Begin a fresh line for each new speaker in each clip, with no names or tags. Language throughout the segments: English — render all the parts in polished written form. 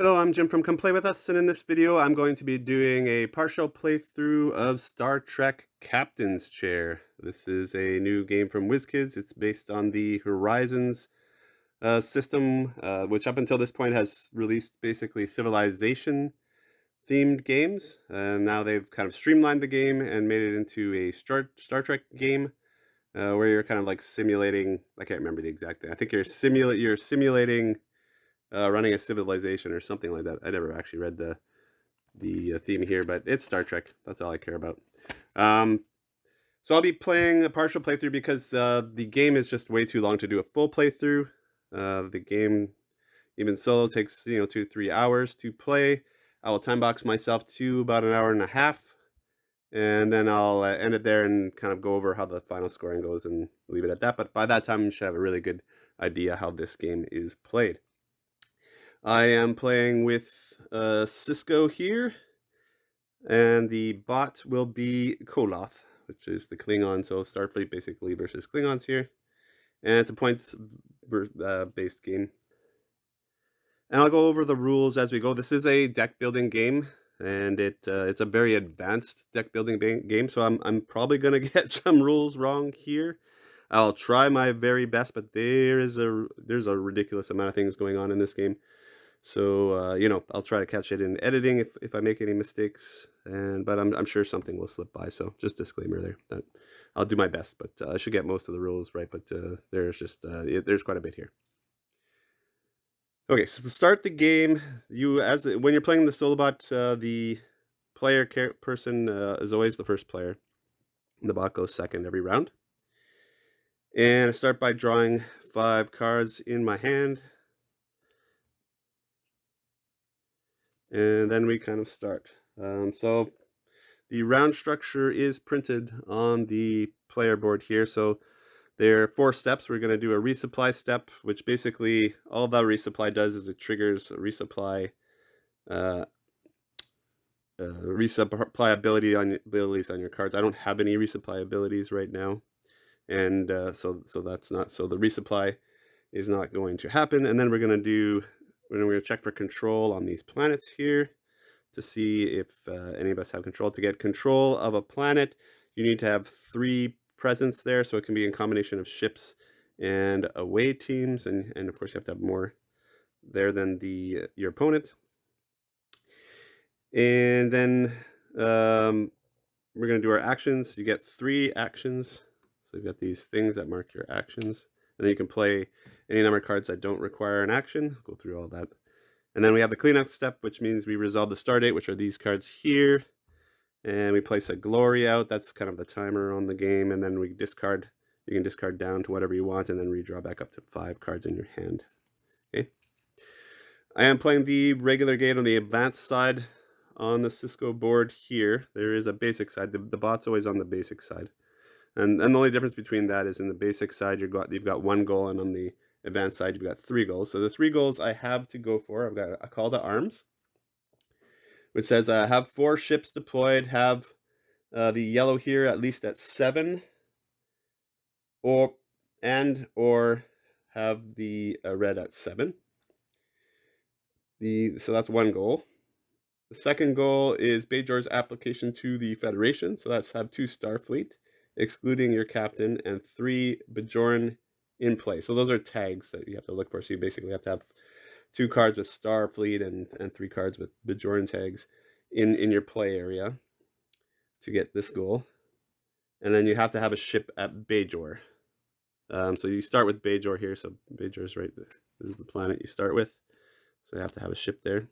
Hello, I'm Jim from Come Play With Us, and in this video I'm going to be doing a partial playthrough of Star Trek Captain's Chair. This is a new game from WizKids. It's based on the Horizons system, which up until this point has released basically Civilization-themed games. And now they've kind of streamlined the game and made it into a Star Trek game, where you're kind of like simulating, I can't remember the exact thing. I think you're simulating running a civilization or something like that. I never actually read the theme here, but it's Star Trek. That's all I care about. Um, so I'll be playing a partial playthrough because the game is just way too long to do a full playthrough. The game, even solo, takes 2 to 3 hours to play. I will time box myself to about an hour and a half, and then I'll end it there and kind of go over how the final scoring goes and leave it at that. But by that time, you should have a really good idea how this game is played. I am playing with Cisco here, and the bot will be Koloth, which is the Klingon. So Starfleet basically versus Klingons here, and it's a points based game. And I'll go over the rules as we go. This is a deck building game, and it's a very advanced deck building game. So I'm probably gonna get some rules wrong here. I'll try my very best, but there's a ridiculous amount of things going on in this game. So I'll try to catch it in editing if I make any mistakes, but I'm sure something will slip by. So just disclaimer there that I'll do my best, but I should get most of the rules right. But there's quite a bit here. Okay, so to start the game, when you're playing the solo bot, the person is always the first player. And the bot goes second every round. And I start by drawing 5 cards in my hand. And then we kind of start. So the round structure is printed on the player board here. So there are 4 steps. We're going to do a resupply step, which basically all that resupply does is it triggers a resupply abilities on your cards. I don't have any resupply abilities right now, and so that's not, so the resupply is not going to happen. And then we're going to check for control on these planets here to see if any of us have control. To get control of a planet, you need to have 3 presence there, so it can be a combination of ships and away teams, and of course you have to have more there than your opponent. And then we're going to do our actions. You get 3 actions, so you've got these things that mark your actions, and then you can play any number of cards that don't require an action. Go through all that. And then we have the cleanup step, which means we resolve the start date, which are these cards here. And we place a glory out. That's kind of the timer on the game. And then we discard. You can discard down to whatever you want and then redraw back up to 5 cards in your hand. Okay. I am playing the regular game on the advanced side on the Cisco board here. There is a basic side. The bot's always on the basic side. And the only difference between that is in the basic side, you've got 1 goal, and on the advanced side, you've got 3 goals. So the 3 goals I have to go for, I've got a call to arms, which says have 4 ships deployed, have the yellow here at least at 7, or have the red at 7. So that's 1 goal. The second goal is Bajor's application to the Federation. So that's have 2 Starfleet, excluding your captain, and 3 Bajoran in play. So those are tags that you have to look for. So you basically have to have 2 cards with Starfleet and 3 cards with Bajoran tags in your play area to get this goal. And then you have to have a ship at Bajor. So you start with Bajor here. So Bajor is right. This is the planet you start with. So you have to have a ship there.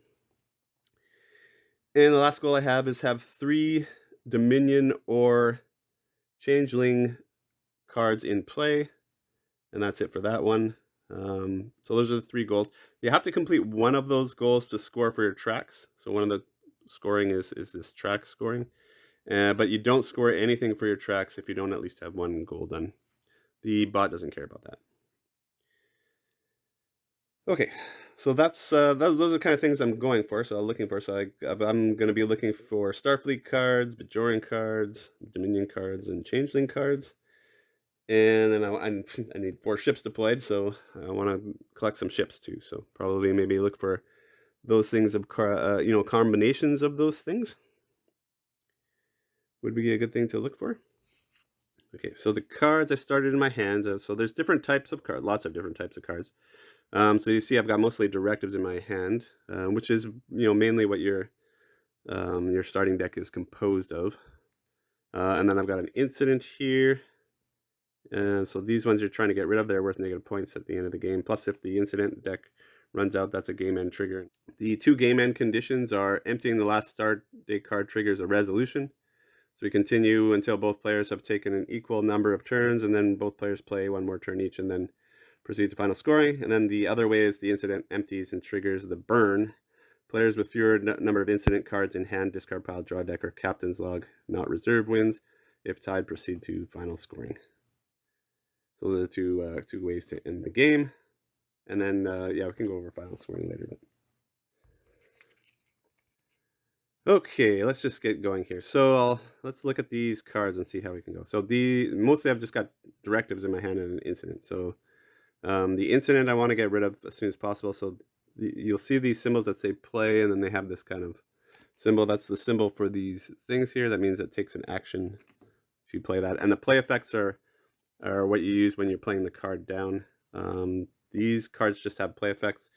And the last goal I have is have 3 Dominion or Changeling cards in play. And that's it for that one. So those are the 3 goals. You have to complete one of those goals to score for your tracks. So one of the scoring is this track scoring. But you don't score anything for your tracks if you don't at least have 1 goal done. The bot doesn't care about that. Okay, so those are the kind of things I'm going for. So I'm looking for. So I'm going to be looking for Starfleet cards, Bajoran cards, Dominion cards, and Changeling cards. And then I need 4 ships deployed, so I want to collect some ships too. So probably maybe look for those things of combinations of those things would be a good thing to look for. Okay, so the cards I started in my hands. So there's different types of cards, lots of different types of cards. So you see, I've got mostly directives in my hand, which is mainly what your starting deck is composed of. And then I've got an incident here. And so these ones you're trying to get rid of, they're worth negative points at the end of the game. Plus, if the incident deck runs out, that's a game end trigger. The two game end conditions are emptying the last start date card triggers a resolution. So we continue until both players have taken an equal number of turns, and then both players play one more turn each, and then proceed to final scoring. And then the other way is the incident empties and triggers the burn. Players with fewer number of incident cards in hand, discard pile, draw deck, or captain's log, not reserve, wins. If tied, proceed to final scoring. So those are two ways to end the game. And then, we can go over final scoring later. But okay, let's just get going here. So let's look at these cards and see how we can go. So mostly I've just got directives in my hand and an incident. So the incident I want to get rid of as soon as possible. So you'll see these symbols that say play, and then they have this kind of symbol. That's the symbol for these things here. That means it takes an action to play that. And the play effects are what you use when you're playing the card down. These cards just have play effects.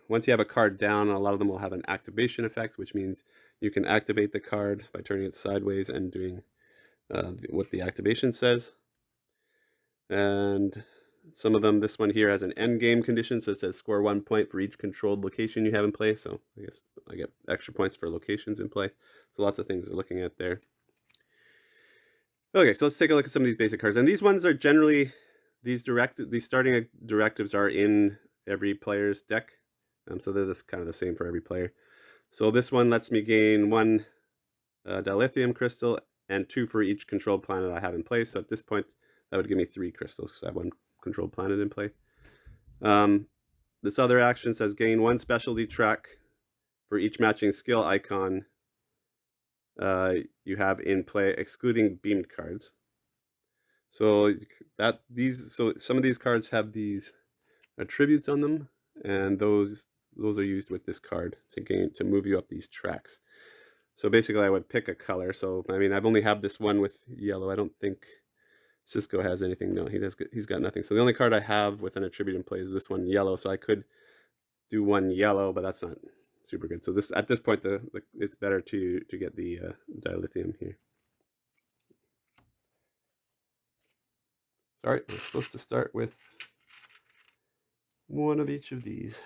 Once you have a card down, a lot of them will have an activation effect, which means you can activate the card by turning it sideways and doing what the activation says. And some of them, this one here has an end game condition, so it says score 1 point for each controlled location you have in play. So I guess I get extra points for locations in play. So lots of things we're looking at there. Okay, so let's take a look at some of these basic cards. And these ones are generally, these starting directives are in every player's deck. So they're kind of the same for every player. So this one lets me gain 1 dilithium crystal and 2 for each controlled planet I have in play. So at this point, that would give me 3 crystals because I have 1 controlled planet in play. This other action says gain 1 specialty track for each matching skill icon you have in play, excluding beamed cards. So some of these cards have these attributes on them, and those are used with this card to move you up these tracks. So basically, I would pick a color. So I mean, I've only have this one with yellow. I don't think Cisco has anything. No, he's got nothing. So the only card I have with an attribute in play is this one, yellow. So I could do 1 yellow, but that's not super good. So at this point, it's better to get the dilithium here. Sorry, we're supposed to start with 1 of each of these.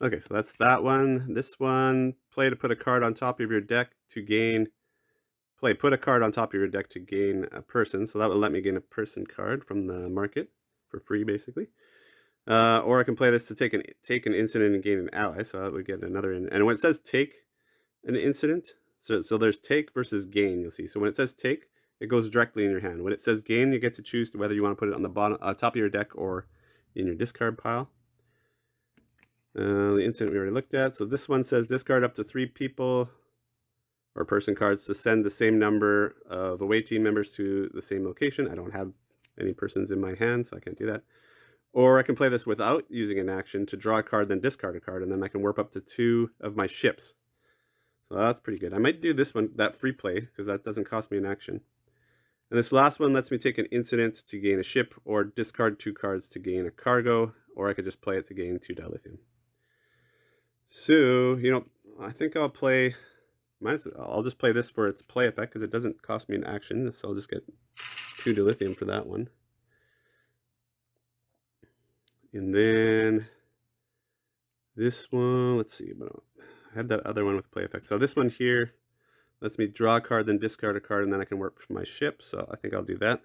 Okay, so that's that one. This one, play to put a card on top of your deck to gain. Put a card on top of your deck to gain a person. So that would let me gain a person card from the market for free, basically. Or I can play this to take an incident and gain an ally. So I would get another. And when it says take an incident, so there's take versus gain. You'll see. So when it says take, it goes directly in your hand. When it says gain, you get to choose whether you want to put it on the bottom, top of your deck, or in your discard pile. The incident we already looked at. So this one says discard up to 3 people or person cards to send the same number of away team members to the same location. I don't have any persons in my hand, so I can't do that. Or I can play this without using an action to draw a card, then discard a card, and then I can warp up to 2 of my ships. So that's pretty good. I might do this one, that free play, because that doesn't cost me an action. And this last one lets me take an incident to gain a ship, or discard 2 cards to gain a cargo, or I could just play it to gain 2 dilithium. So, I think I'll just play this for its play effect because it doesn't cost me an action. So I'll just get 2 dilithium for that one. And then this one, let's see. I had that other one with play effect. So this one here lets me draw a card, then discard a card, and then I can work for my ship. So I think I'll do that.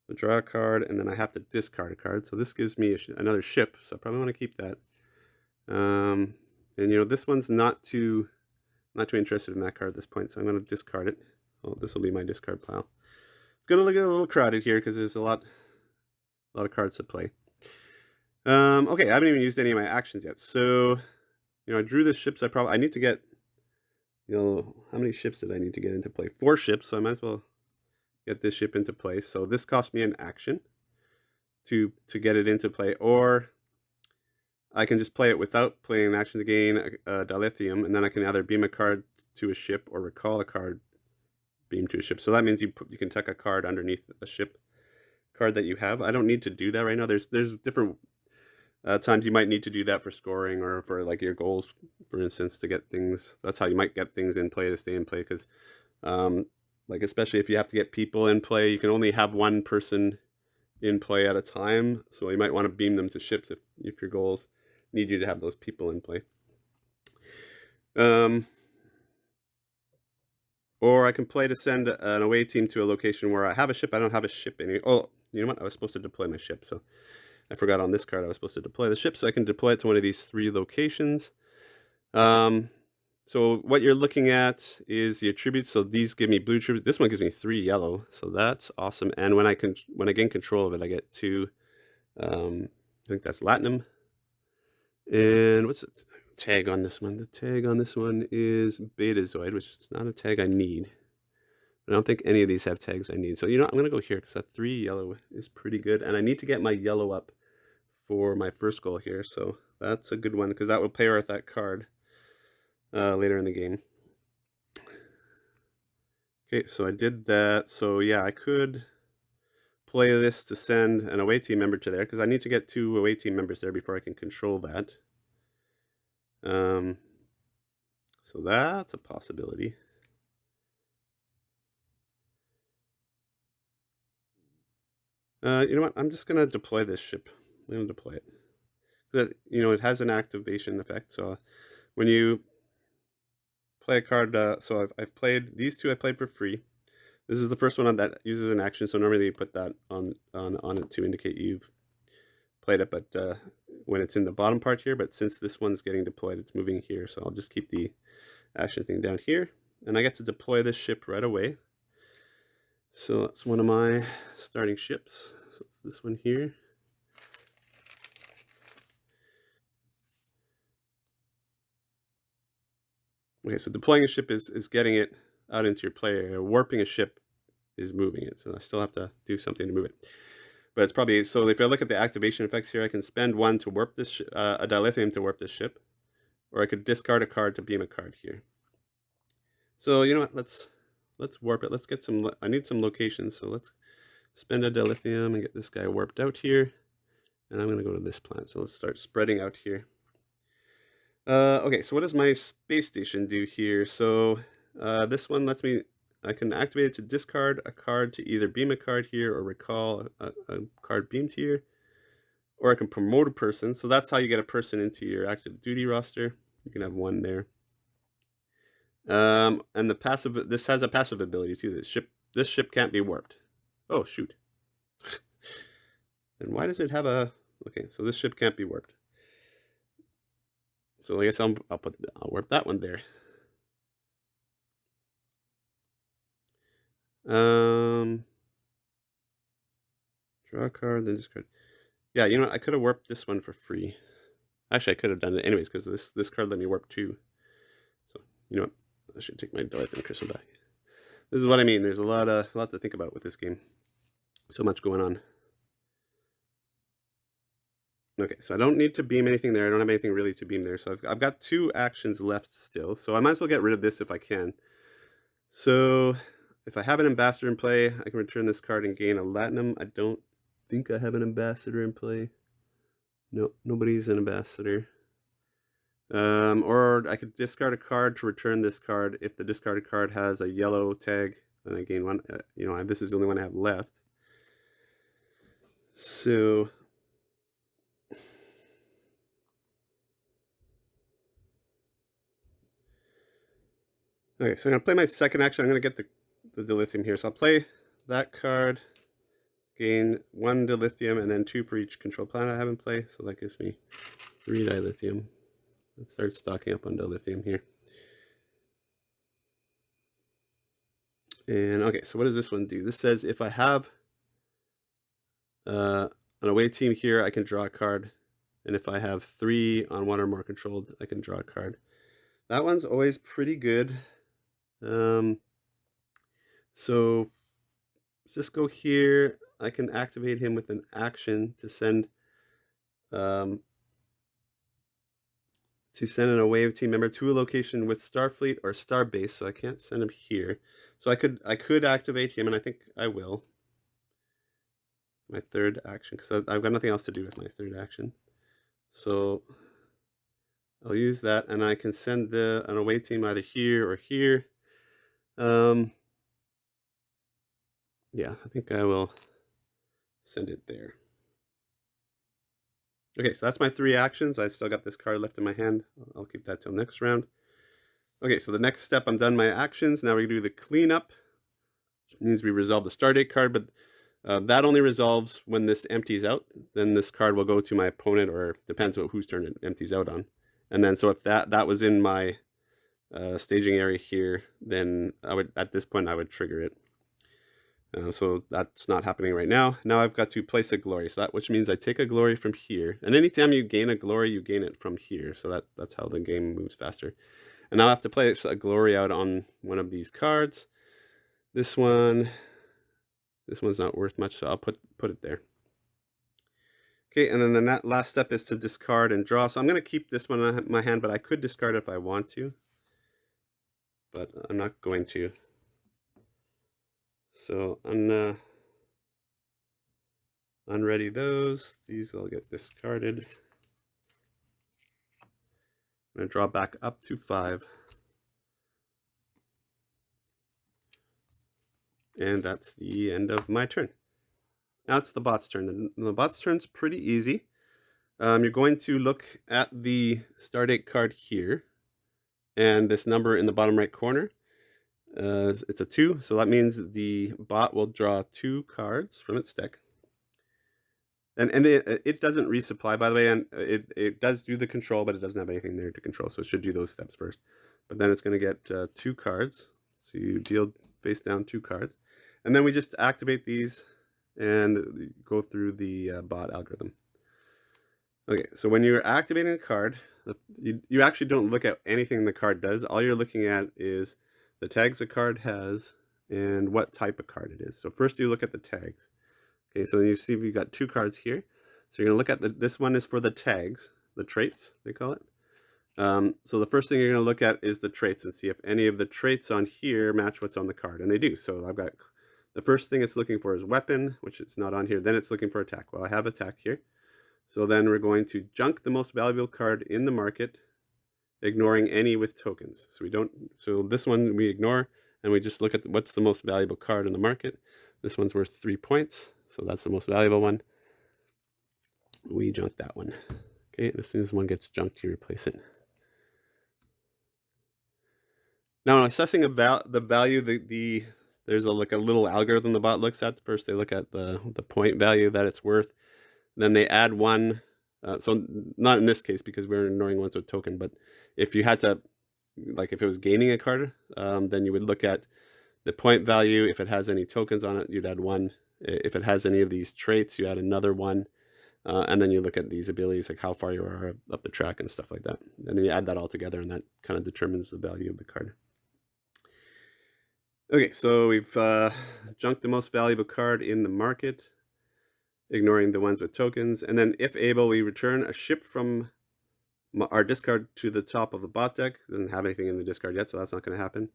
So draw a card, and then I have to discard a card. So this gives me another ship. So I probably want to keep that. And this one's not too interested in that card at this point, so I'm going to discard it. Well, this will be my discard pile. It's going to get a little crowded here because there's a lot of cards to play. Okay, I haven't even used any of my actions yet. So, I drew the ships. I need to get how many ships did I need to get into play? 4 ships, so I might as well get this ship into play. So this cost me an action to get it into play, or I can just play it without playing an action to gain a dilithium, and then I can either beam a card to a ship or recall a card beam to a ship. So that means you can tuck a card underneath a ship card that you have. I don't need to do that right now. There's different times you might need to do that for scoring or for like your goals, for instance, to get things. That's how you might get things in play to stay in play, because like especially if you have to get people in play, you can only have one person in play at a time. So you might want to beam them to ships if your goals need you to have those people in play. Or I can play to send an away team to a location where I have a ship. I don't have a ship anymore. Oh, you know what? I was supposed to deploy my ship, so I forgot on this card I was supposed to deploy the ship, so I can deploy it to one of these 3 locations. So what you're looking at is the attributes. So these give me blue attributes. This one gives me 3 yellow, so that's awesome. And when I gain control of it, I get 2. I think that's Latinum. And what's the tag on this one? The tag on this one is Betazoid, which is not a tag I need. I don't think any of these have tags I need. So you know what? I'm gonna go here because that 3 yellow is pretty good, and I need to get my yellow up for my first goal here. So that's a good one because that will pay worth that card later in the game. Okay, so I did that. So yeah, I could play this to send an away team member to there because I need to get 2 away team members there before I can control that. So that's a possibility. You know what? I'm just gonna deploy this ship. I'm gonna deploy it. That it has an activation effect. So when you play a card, so I've played these 2. I played for free. This is the first one that uses an action. So normally you put that on it to indicate you've played it, but when it's in the bottom part here, but since this one's getting deployed, it's moving here. So I'll just keep the action thing down here, and I get to deploy this ship right away. So that's one of my starting ships. So it's this one here. Okay, so deploying a ship is getting it out into your play area. Warping a ship is moving it. So I still have to do something to move it. But it's probably, so if I look at the activation effects here, I can spend 1 to warp this, a dilithium to warp this ship. Or I could discard a card to beam a card here. So you know what, let's warp it. Let's get some, I need some locations. So let's spend a dilithium and get this guy warped out here. And I'm gonna go to this planet. So let's start spreading out here. Okay, so what does my space station do here? So this one lets me, I can activate it to discard a card to either beam a card here or recall a card beamed here. Or I can promote a person. So that's how you get a person into your active duty roster. You can have 1 there. And the passive, this has a passive ability too. This ship can't be warped. Oh, shoot. And why does it have a, okay, so this ship can't be warped. So I guess I'll warp that one there. Draw a card, then discard. Yeah, you know what? I could have warped this one for free. Actually, I could have done it anyways because this card let me warp 2. So you know what? I should take my Dilithium Crystal back. This is what I mean. There's a lot to think about with this game. So much going on. Okay, so I don't need to beam anything there. I don't have anything really to beam there. So I've got 2 actions left still. So I might as well get rid of this if I can. So if I have an ambassador in play, I can return this card and gain a Latinum. I don't think I have an ambassador in play. No, nobody's an ambassador. Or I could discard a card to return this card. If the discarded card has a yellow tag, then I gain 1. This is the only one I have left. So okay, so I'm gonna play my second action. I'm gonna get the dilithium here. So I'll play that card, gain 1 dilithium, and then 2 for each control planet I have in play. So that gives me 3 dilithium. Let's start stocking up on dilithium here. And okay, so what does this one do? This says if I have an away team here, I can draw a card. And if I have 3 on 1 or more controlled, I can draw a card. That one's always pretty good. Um, so let's just go here. I can activate him with an action um, to send an away team member to a location with Starfleet or Starbase. So I can't send him here. So I could activate him, and I think I will. My third action, because I've got nothing else to do with my third action. So I'll use that, and I can send an away team either here or here. Yeah, I think I will send it there. Okay, so that's my 3 actions. I still got this card left in my hand. I'll keep that till next round. Okay, so the next step, I'm done my actions. Now we do the cleanup, which means we resolve the Stardate card, but that only resolves when this empties out. Then this card will go to my opponent, or depends on whose turn it empties out on. And then, so if that was in my staging area here, then at this point I would trigger it. So that's not happening right now. Now I've got to place a glory, which means I take a glory from here. And anytime you gain a glory, you gain it from here. So that's how the game moves faster. And now I have to place a glory out on one of these cards. This one's not worth much, so I'll put it there. Okay, and then that last step is to discard and draw. So I'm going to keep this one in my hand, but I could discard it if I want to. But I'm not going to. So unready those. These will get discarded. I'm going to draw back up to 5. And that's the end of my turn. Now it's the bot's turn. The bot's turn's pretty easy. You're going to look at the Stardate card here, and this number in the bottom right corner. It's a 2, so that means the bot will draw 2 cards from its deck. And it doesn't resupply, by the way, and it does do the control, but it doesn't have anything there to control, so it should do those steps first. But then it's going to get 2 cards, so you deal face down 2 cards. And then we just activate these and go through the bot algorithm. Okay, so when you're activating a card, you actually don't look at anything the card does. All you're looking at is the tags the card has and what type of card it is. So first you look at the tags. Okay, so you see we've got 2 cards here. So you're going to look at this one is for the tags, the traits, they call it. So the first thing you're going to look at is the traits and see if any of the traits on here match what's on the card, and they do. So I've got the first thing it's looking for is weapon, which it's not on here. Then it's looking for attack. Well, I have attack here. So then we're going to junk the most valuable card in the market, ignoring any with tokens. So this one we ignore, and we just look at what's the most valuable card in the market. This one's worth 3 points, so that's the most valuable one. We junk that one. Okay, as soon as one gets junked, you replace it. Now, in assessing the value, there's a little algorithm the bot looks at. First, they look at the point value that it's worth. Then they add 1. So not in this case because we're ignoring ones with token. But if you had to, like if it was gaining a card, then you would look at the point value. If it has any tokens on it, you'd add 1. If it has any of these traits, you add another 1. And then you look at these abilities, like how far you are up the track and stuff like that. And then you add that all together, and that kind of determines the value of the card. Okay, so we've junked the most valuable card in the market, ignoring the ones with tokens. And then if able, we return a ship from our discard to the top of the bot deck. Doesn't have anything in the discard yet, so that's not going to happen.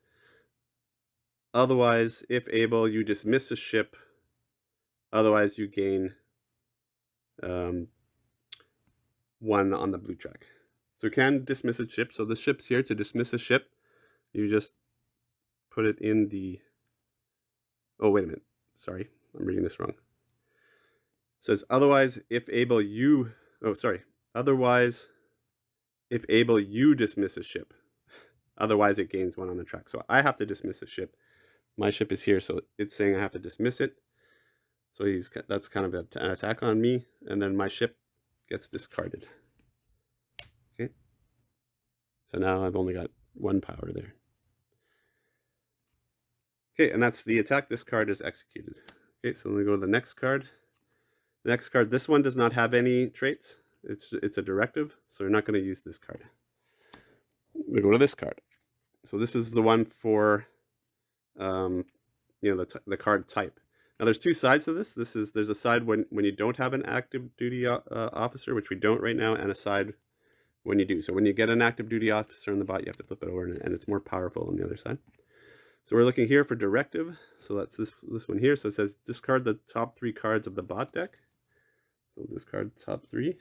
Otherwise, if able, you dismiss a ship. Otherwise, you gain 1 on the blue track. So you can dismiss a ship. So the ship's here. To dismiss a ship, you just put it in the... Oh, wait a minute. Sorry, I'm reading this wrong. It says, otherwise, if able, you... Oh, sorry. Otherwise, if able, you dismiss a ship. Otherwise, it gains 1 on the track. So I have to dismiss a ship. My ship is here, so it's saying I have to dismiss it. So that's kind of an attack on me, and then my ship gets discarded. Okay. So now I've only got 1 power there. Okay, and that's the attack. This card is executed. Okay, so let me go to the next card. The next card, this one does not have any traits. It's a directive, so we're not going to use this card. We go to this card. So this is the one for you know, the card type. Now there's two sides to this. There's a side when you don't have an active duty officer, which we don't right now, and a side when you do. So when you get an active duty officer in the bot, you have to flip it over, and it's more powerful on the other side. So we're looking here for directive. So that's this one here. So it says discard the top 3 cards of the bot deck. So discard top 3.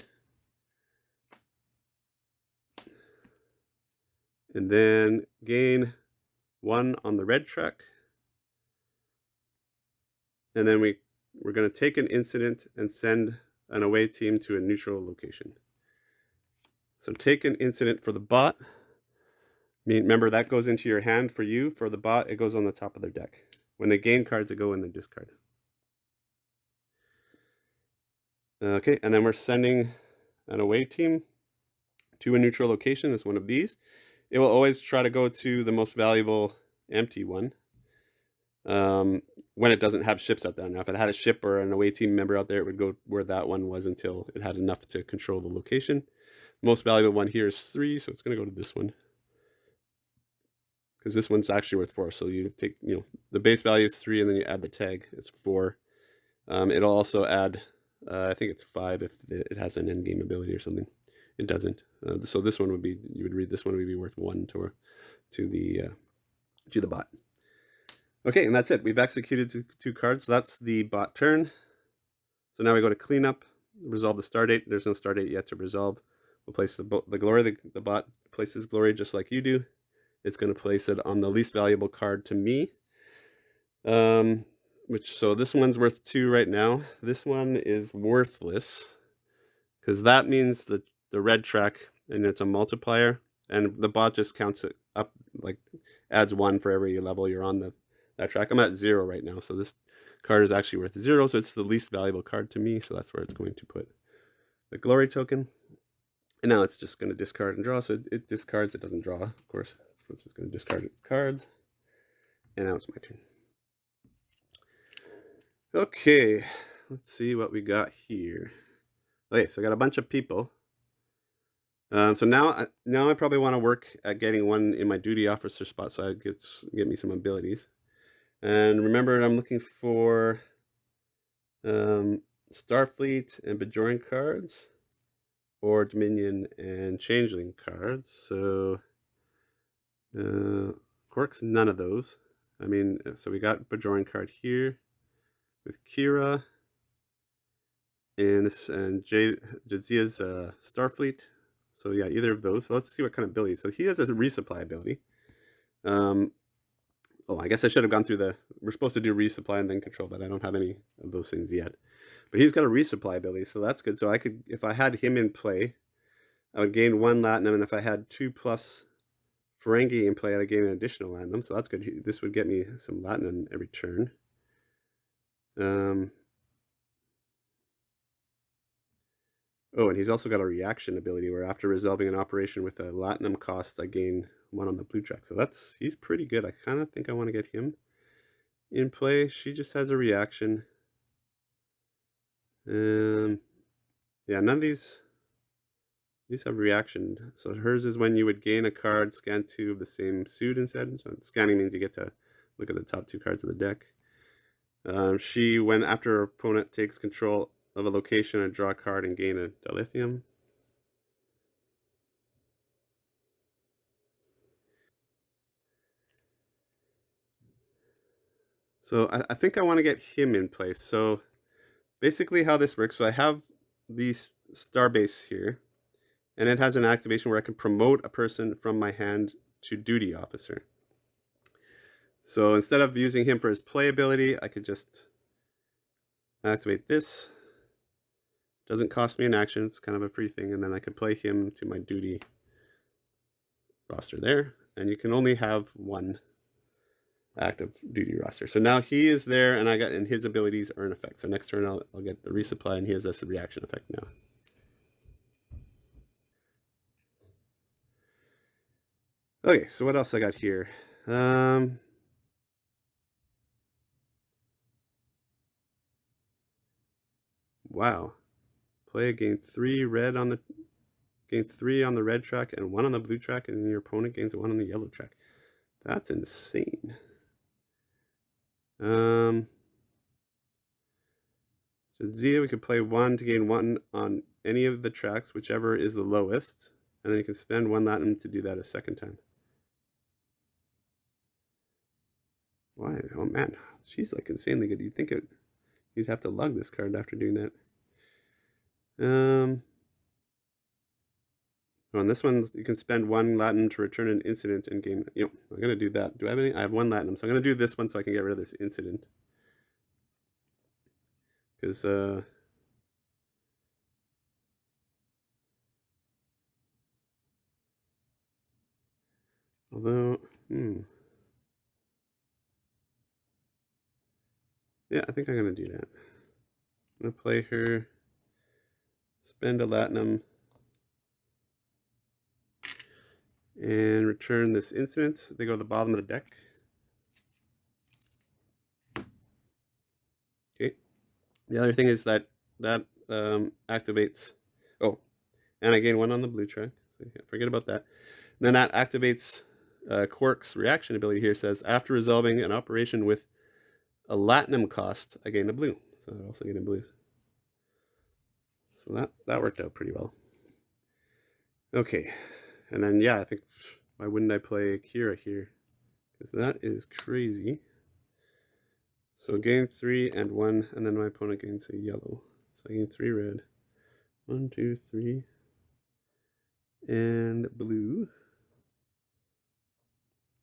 And then gain 1 on the red track. And then we're going to take an incident and send an away team to a neutral location. So take an incident for the bot. Remember, that goes into your hand for you. For the bot, it goes on the top of their deck. When they gain cards, they go in their discard. Okay, and then we're sending an away team to a neutral location as one of these. It will always try to go to the most valuable empty one when it doesn't have ships out there. Now, if it had a ship or an away team member out there, it would go where that one was until it had enough to control the location. Most valuable one here is 3, so it's going to go to this one. Because this one's actually worth 4. So you take, the base value is 3, and then you add the tag. It's 4. It'll also add, I think it's 5 if it has an end game ability or something. It doesn't. So this one would be, you would read this one would be worth 1 to the bot. Okay, and that's it. We've executed 2 cards. So that's the bot turn. So now we go to cleanup, resolve the star date. There's no star date yet to resolve. We'll place the glory. The bot places glory just like you do. It's going to place it on the least valuable card to me. So this one's worth 2 right now. This one is worthless because that means the red track, and it's a multiplier, and the bot just counts it up, like adds 1 for every level you're on that track. I'm at 0 right now, so this card is actually worth 0, so it's the least valuable card to me, so that's where it's going to put the glory token. And now it's just going to discard and draw, so it discards, it doesn't draw, of course. So it's just going to discard its cards. And now it's my turn. Okay, let's see what we got here. Okay, so I got a bunch of people. So now I probably want to work at getting one in my duty officer spot, so I get me some abilities. And remember, I'm looking for Starfleet and Bajoran cards, or Dominion and Changeling cards. So Quark's none of those. I mean, so we got Bajoran card here with Kira and Jadzia's Starfleet. So yeah, either of those. So let's see what kind of ability. So he has a resupply ability. I guess I should have gone through we're supposed to do resupply and then control, but I don't have any of those things yet. But he's got a resupply ability, so that's good. So I could, if I had him in play, I would gain 1 Latinum, and if I had 2+ Ferengi in play, I'd gain an additional Latinum, so that's good. This would get me some Latinum every turn. And he's also got a reaction ability where after resolving an operation with a Latinum cost, I gain 1 on the blue track. So he's pretty good. I kind of think I want to get him in play. She just has a reaction. Yeah, none of these have reaction. So hers is when you would gain a card, scan 2 of the same suit instead. So scanning means you get to look at the top 2 cards of the deck. When after her opponent takes control of a location, and draw a card and gain a dilithium. So I think I want to get him in place. So basically how this works, so I have the Starbase here, and it has an activation where I can promote a person from my hand to duty officer. So instead of using him for his play ability, I could just activate this. Doesn't cost me an action, it's kind of a free thing, and then I could play him to my duty roster there, and you can only have 1 active duty roster. So now he is there, and his abilities earn effect. So next turn I'll get the resupply, and he has this reaction effect now. Okay, so what else I got here? Wow. Play gain 3 red on the red track and 1 on the blue track, and your opponent gains 1 on the yellow track. That's insane. So Zia, we could play 1 to gain 1 on any of the tracks, whichever is the lowest, and then you can spend 1 Latinum to do that a second time. Why? Oh man, she's like insanely good. You'd think you'd have to lug this card after doing that. On this one, you can spend 1 Latinum to return an incident and gain. I'm gonna do that. Do I have any? I have 1 Latinum, so I'm gonna do this one so I can get rid of this incident. Because although, yeah, I think I'm gonna do that. I'm gonna play her, spend a Latinum, and return this incident. They go to the bottom of the deck. Okay. The other thing is that activates. Oh, and I gain 1 on the blue track. So forget about that. And then that activates Quark's reaction ability here. Says after resolving an operation with a Latinum cost, I gain a blue. So I also gain a blue. So that worked out pretty well. Okay, and then yeah, I think why wouldn't I play Kira here? Because that is crazy. So gain 3 and 1, and then my opponent gains a yellow. So I gain 3 red. 1, 2, 3. And blue.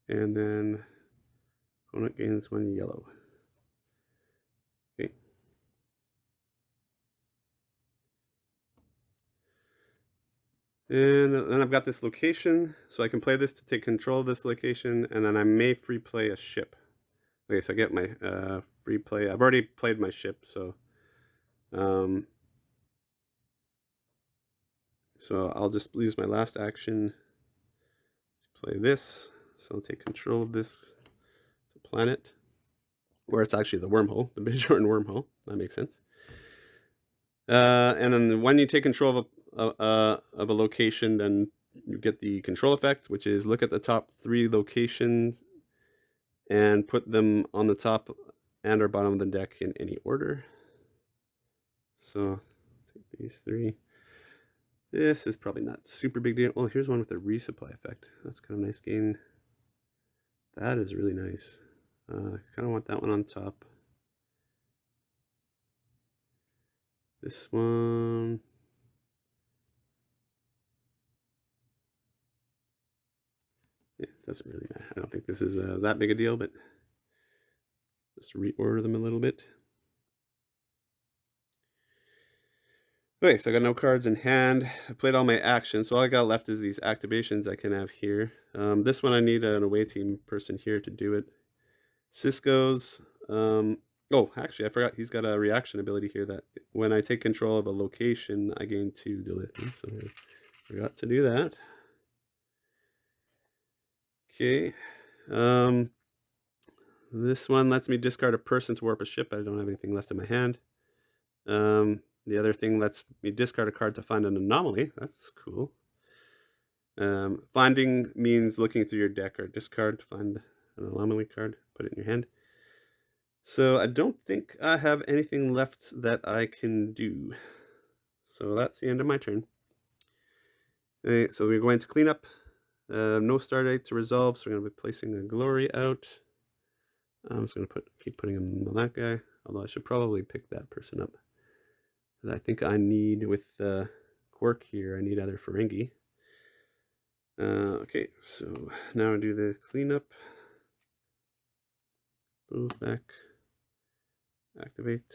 And then opponent gains 1 yellow. Okay. And then I've got this location, so I can play this to take control of this location, and then I may free play a ship. Okay, so I get my free play. I've already played my ship, so I'll just use my last action to play this. So I'll take control of this planet, where it's actually the wormhole, the Bajorn wormhole. That makes sense. And then when you take control of a location, then you get the control effect, which is look at the top 3 locations and put them on the top and or bottom of the deck in any order. So take these 3. This is probably not super big deal. Oh, here's one with a resupply effect. That's kind of nice gain. That is really nice. I kind of want that one on top. This one. Yeah, it doesn't really matter. I don't think this is that big a deal, but just reorder them a little bit. Okay, so I got no cards in hand. I played all my actions, so all I got left is these activations I can have here. This one I need an away team person here to do it. Cisco's. Oh, actually, I forgot he's got a reaction ability here that when I take control of a location, I gain 2 delivery. So I forgot to do that. Okay. This one lets me discard a person to warp a ship. I don't have anything left in my hand. The other thing lets me discard a card to find an anomaly. That's cool. Finding means looking through your deck or discard to find an anomaly card, put it in your hand. So I don't think I have anything left that I can do. So that's the end of my turn. Okay, so we're going to clean up. No stardate to resolve, so we're going to be placing a glory out. I'm just going to keep putting him on that guy, although I should probably pick that person up. I think I need, with Quark here, I need either Ferengi. Okay, so now I do the cleanup. Those back. Activate.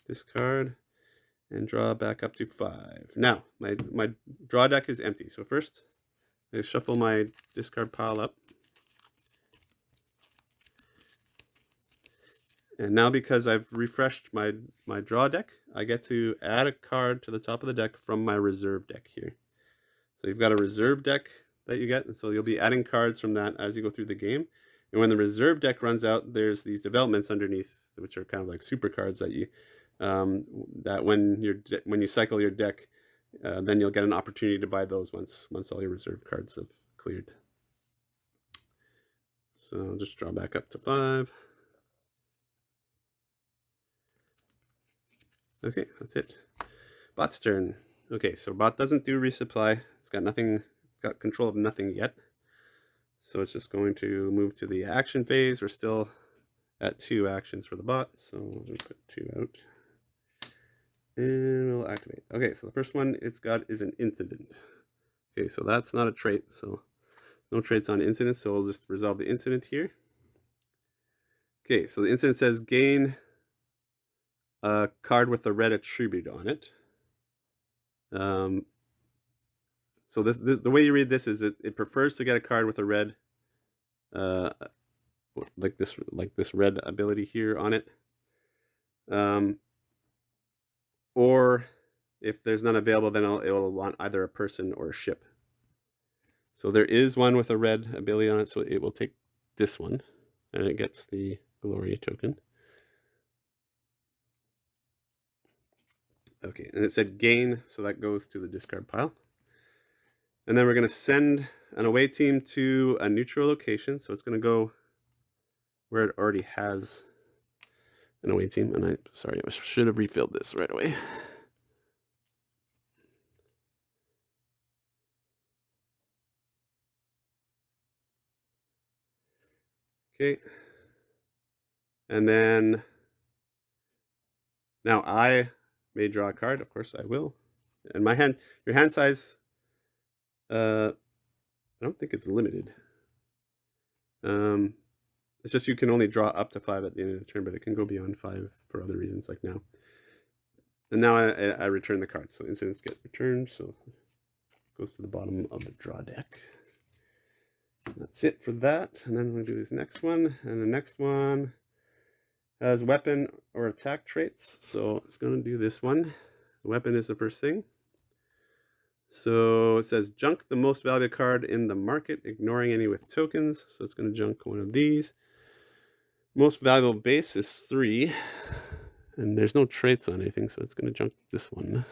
Discard. And draw back up to 5. Now, my draw deck is empty. So first, I shuffle my discard pile up. And now because I've refreshed my draw deck, I get to add a card to the top of the deck from my reserve deck here. So you've got a reserve deck that you get, and so you'll be adding cards from that as you go through the game. And when the reserve deck runs out, there's these developments underneath, which are kind of like super cards that you that when you cycle your deck, then you'll get an opportunity to buy those once all your reserve cards have cleared. So I'll just draw back up to 5. Okay, that's it. Bot's turn. Okay, so bot doesn't do resupply. It's got nothing, got control of nothing yet. So it's just going to move to the action phase. We're still at 2 actions for the bot, so we'll just put 2 out. And we'll activate. Okay, so the first one it's got is an incident. Okay, so that's not a trait, so no traits on incidents, so we'll just resolve the incident here. Okay, so the incident says gain a card with a red attribute on it. So the way you read this is it prefers to get a card with a red, like this red ability here on it. Or if there's none available, then it will want either a person or a ship. So there is one with a red ability on it, so it will take this one, and it gets the glory token. Okay, and it said gain, so that goes to the discard pile. And then we're going to send an away team to a neutral location, so it's going to go where it already has an away team. And I should have refilled this right away. Okay. And then now I may draw a card. Of course I will. And my hand, your hand size, I don't think it's limited. It's just you can only draw up to 5 at the end of the turn, but it can go beyond 5 for other reasons, like now. And now I return the card, so incidents get returned, so it goes to the bottom of the draw deck. That's it for that. And then we'll do this next one, and the next one has weapon or attack traits, so it's going to do this one. Weapon is the first thing. So it says junk the most valuable card in the market, ignoring any with tokens. So it's going to junk one of these. Most valuable base is 3. And there's no traits on anything, so it's going to junk this one.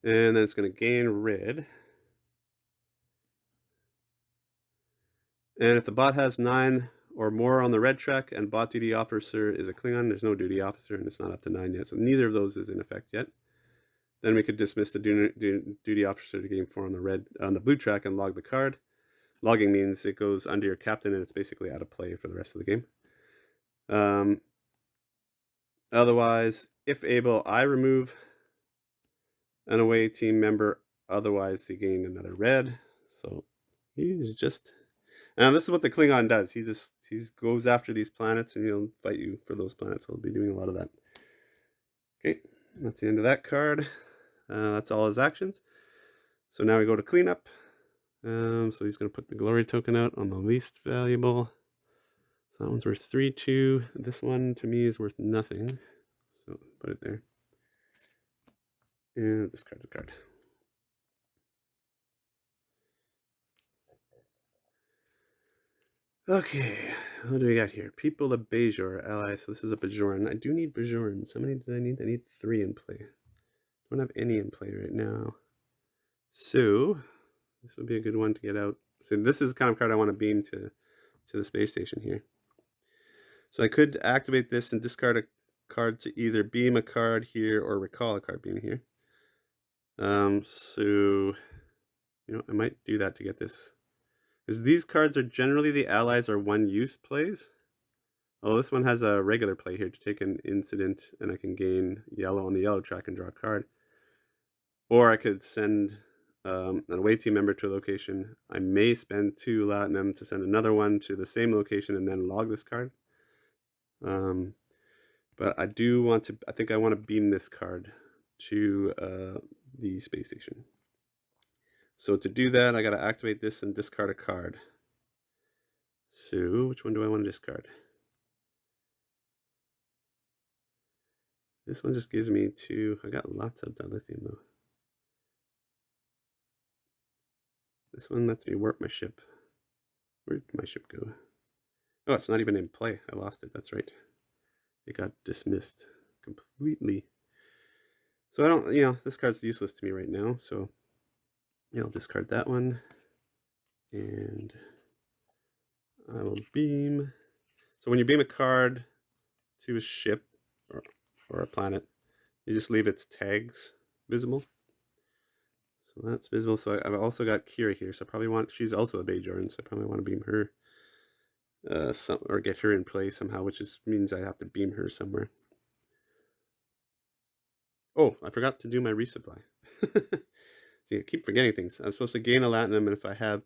And then it's going to gain red. And if the bot has 9 or more on the red track and bot duty officer is a Klingon, there's no duty officer and it's not up to 9 yet. So neither of those is in effect yet. Then we could dismiss the duty officer to game 4 on the blue track and log the card. Logging means it goes under your captain and it's basically out of play for the rest of the game. Otherwise, if able, I remove an away team member. Otherwise, he gained another red. So he's just... And this is what the Klingon does. He goes after these planets and he'll fight you for those planets. He'll be doing a lot of that. Okay, that's the end of that card. That's all his actions. So now we go to cleanup. So he's going to put the glory token out on the least valuable. So that one's worth 3-2. This one to me is worth nothing. So put it there. And discard the card. Okay, what do we got here? People of Bajor, allies. So this is a Bajoran. I do need Bajorans. How many did I need? I need 3 in play. Don't have any in play right now. So this would be a good one to get out. So this is the kind of card I want to beam to the space station here. So I could activate this and discard a card to either beam a card here or recall a card beam here. So I might do that to get this. Because these cards are generally the allies are one-use plays. Oh, this one has a regular play here to take an incident, and I can gain yellow on the yellow track and draw a card. Or I could send an away team member to a location. I may spend 2 Latinum to send another one to the same location and then log this card. But I do want to, I think I want to beam this card to the space station. So to do that, I got to activate this and discard a card. So which one do I want to discard? This one just gives me 2. I got lots of dilithium though. This one lets me warp my ship. Where did my ship go? Oh, it's not even in play. I lost it. That's right. It got dismissed completely. So I don't, this card's useless to me right now. So I'll discard that one. And I will beam. So when you beam a card to a ship or a planet, you just leave its tags visible. So that's visible. So I've also got Kira here. So I probably want, she's also a Bajoran, so I probably want to beam her or get her in play somehow, which means I have to beam her somewhere. Oh, I forgot to do my resupply. See, I keep forgetting things. I'm supposed to gain a Latinum, and if I have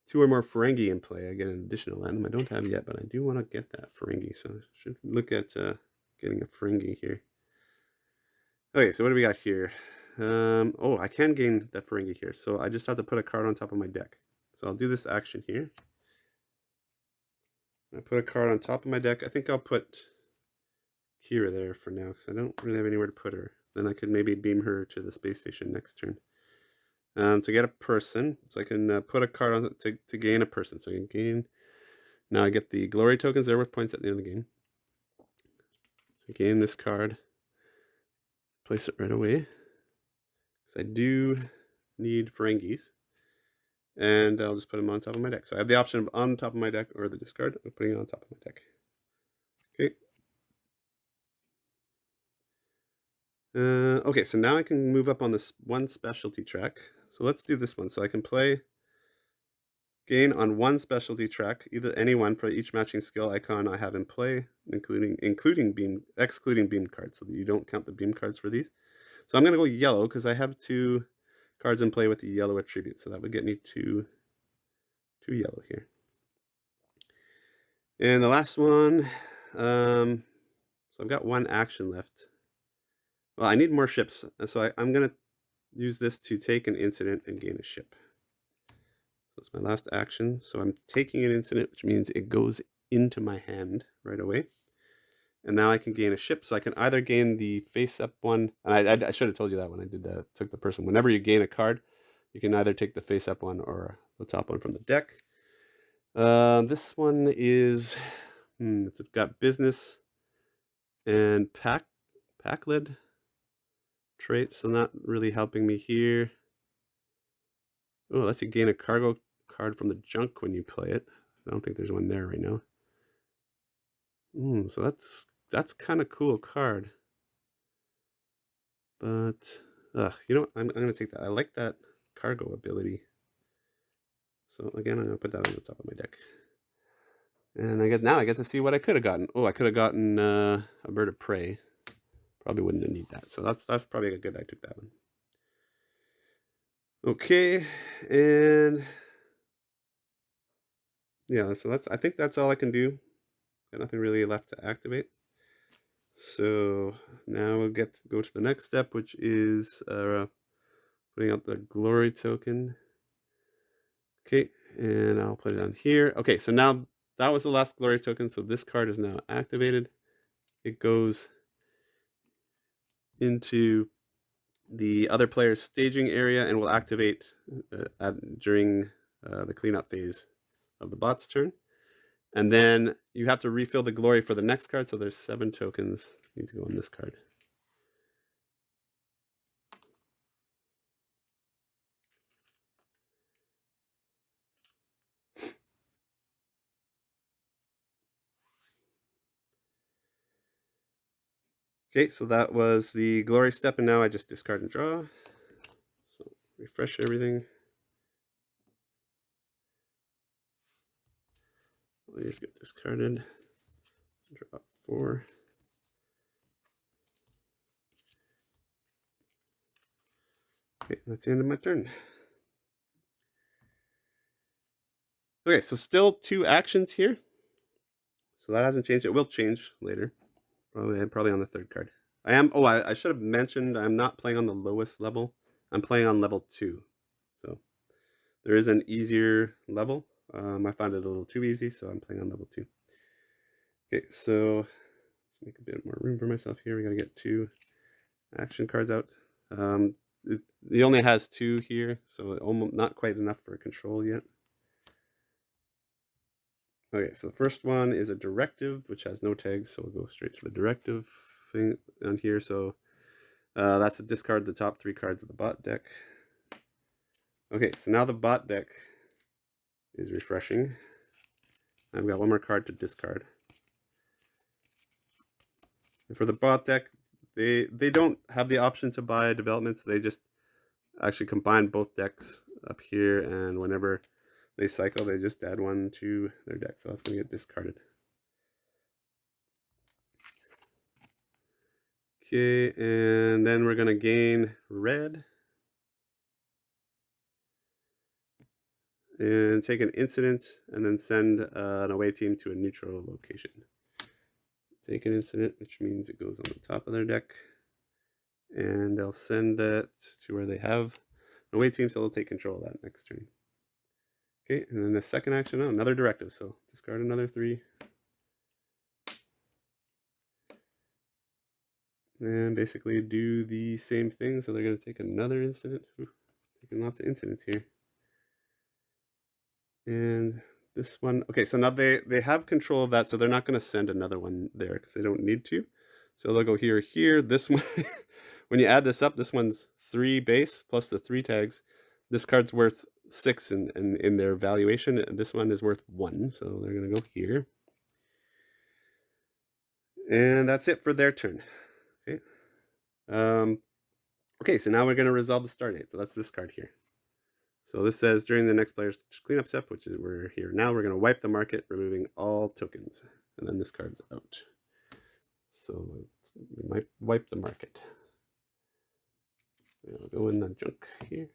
2 or more Ferengi in play, I get an additional Latinum. I don't have yet, but I do want to get that Ferengi, so I should look at getting a Ferengi here. Okay, so what do we got here? Oh, I can gain that Ferengi here, so I just have to put a card on top of my deck. So I'll do this action here. I put a card on top of my deck. I think I'll put Kira there for now, because I don't really have anywhere to put her. Then I could maybe beam her to the space station next turn. To get a person, so I can put a card on to gain a person. So I can gain. Now I get the glory tokens. They're worth points at the end of the game. So gain this card. Place it right away. Because I do need Ferengis. And I'll just put them on top of my deck. So I have the option of on top of my deck or the discard. I'm putting it on top of my deck. Okay. Okay, so now I can move up on this one specialty track. So let's do this one. So I can play gain on one specialty track, either any one for each matching skill icon I have in play, excluding beam cards, so that you don't count the beam cards for these. So I'm going to go yellow because I have 2 cards in play with the yellow attribute. So that would get me 2 yellow here. And the last one, so I've got 1 action left. Well, I need more ships, so I'm going to use this to take an incident and gain a ship. So that's my last action. So I'm taking an incident, which means it goes into my hand right away. And now I can gain a ship. So I can either gain the face-up one, and I should have told you that when I did that, took the person. Whenever you gain a card, you can either take the face-up one or the top one from the deck. This one is, it's got business and pack lid traits, so not really helping me here. Oh, it lets you gain a cargo card from the junk when you play it. I don't think there's one there right now. So that's kind of cool card. But you know what? I'm gonna take that. I like that cargo ability. So again, I'm gonna put that on the top of my deck. And I get to see what I could have gotten. Oh, I could have gotten a bird of prey. Probably wouldn't have need that. So that's probably a good I took that one. Okay, and yeah, so I think that's all I can do. Got nothing really left to activate. So now we'll go to the next step, which is putting out the glory token. Okay, and I'll put it on here. Okay, so now that was the last glory token, so this card is now activated. It goes into the other player's staging area and will activate during the cleanup phase of the bot's turn. And then you have to refill the glory for the next card, so there's 7 tokens need to go on this card. Okay, so that was the glory step, and now I just discard and draw. So refresh everything. These get discarded. Draw 4. Okay, that's the end of my turn. Okay, so still 2 actions here. So that hasn't changed. It will change later. Probably on the 3rd card. I should have mentioned I'm not playing on the lowest level. I'm playing on level 2. So there is an easier level. I found it a little too easy, so I'm playing on level 2. Okay, so let's make a bit more room for myself here. We gotta get 2 action cards out. He only has 2 here, so almost not quite enough for control yet. Okay, so the first one is a directive, which has no tags, so we'll go straight to the directive thing on here. So that's to discard the top 3 cards of the bot deck. Okay, so now the bot deck is refreshing. I've got one more card to discard. And for the bot deck, they don't have the option to buy developments. They just actually combine both decks up here, and whenever they cycle, they just add one to their deck. So that's going to get discarded. Okay, and then we're going to gain red. And take an incident, and then send an away team to a neutral location. Take an incident, which means it goes on the top of their deck. And they'll send it to where they have an away team, so they'll take control of that next turn. Okay, and then the second action, another directive. So discard another 3. And basically do the same thing. So they're going to take another incident. Ooh, taking lots of incidents here. And this one, okay, so now they have control of that, so they're not going to send another one there because they don't need to. So they'll go here. This one, when you add this up, this one's 3 base plus the 3 tags. This card's worth 6 in their valuation, and this one is worth 1. So they're going to go here. And that's it for their turn. Okay. Okay, so now we're going to resolve the start date. So that's this card here. So this says during the next player's cleanup step, which is we're here now, we're going to wipe the market, removing all tokens. And then this card's out. So we might wipe the market. I'll go in the junk here.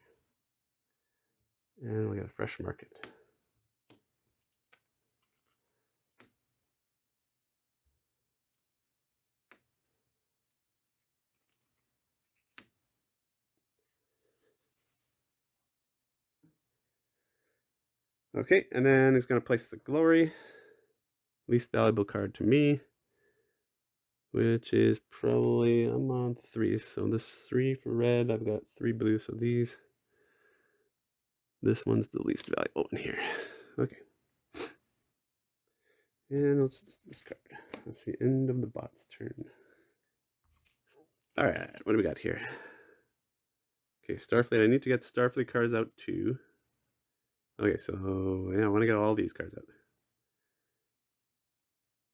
And we got a fresh market. Okay, and then he's going to place the glory. Least valuable card to me, which is probably, I'm on 3. So this 3 for red, I've got 3 blue, so these. This one's the least valuable one here. Okay. And let's discard. That's the end of the bot's turn. All right, what do we got here? Okay, Starfleet. I need to get Starfleet cards out too. Okay, so yeah, I want to get all these cards out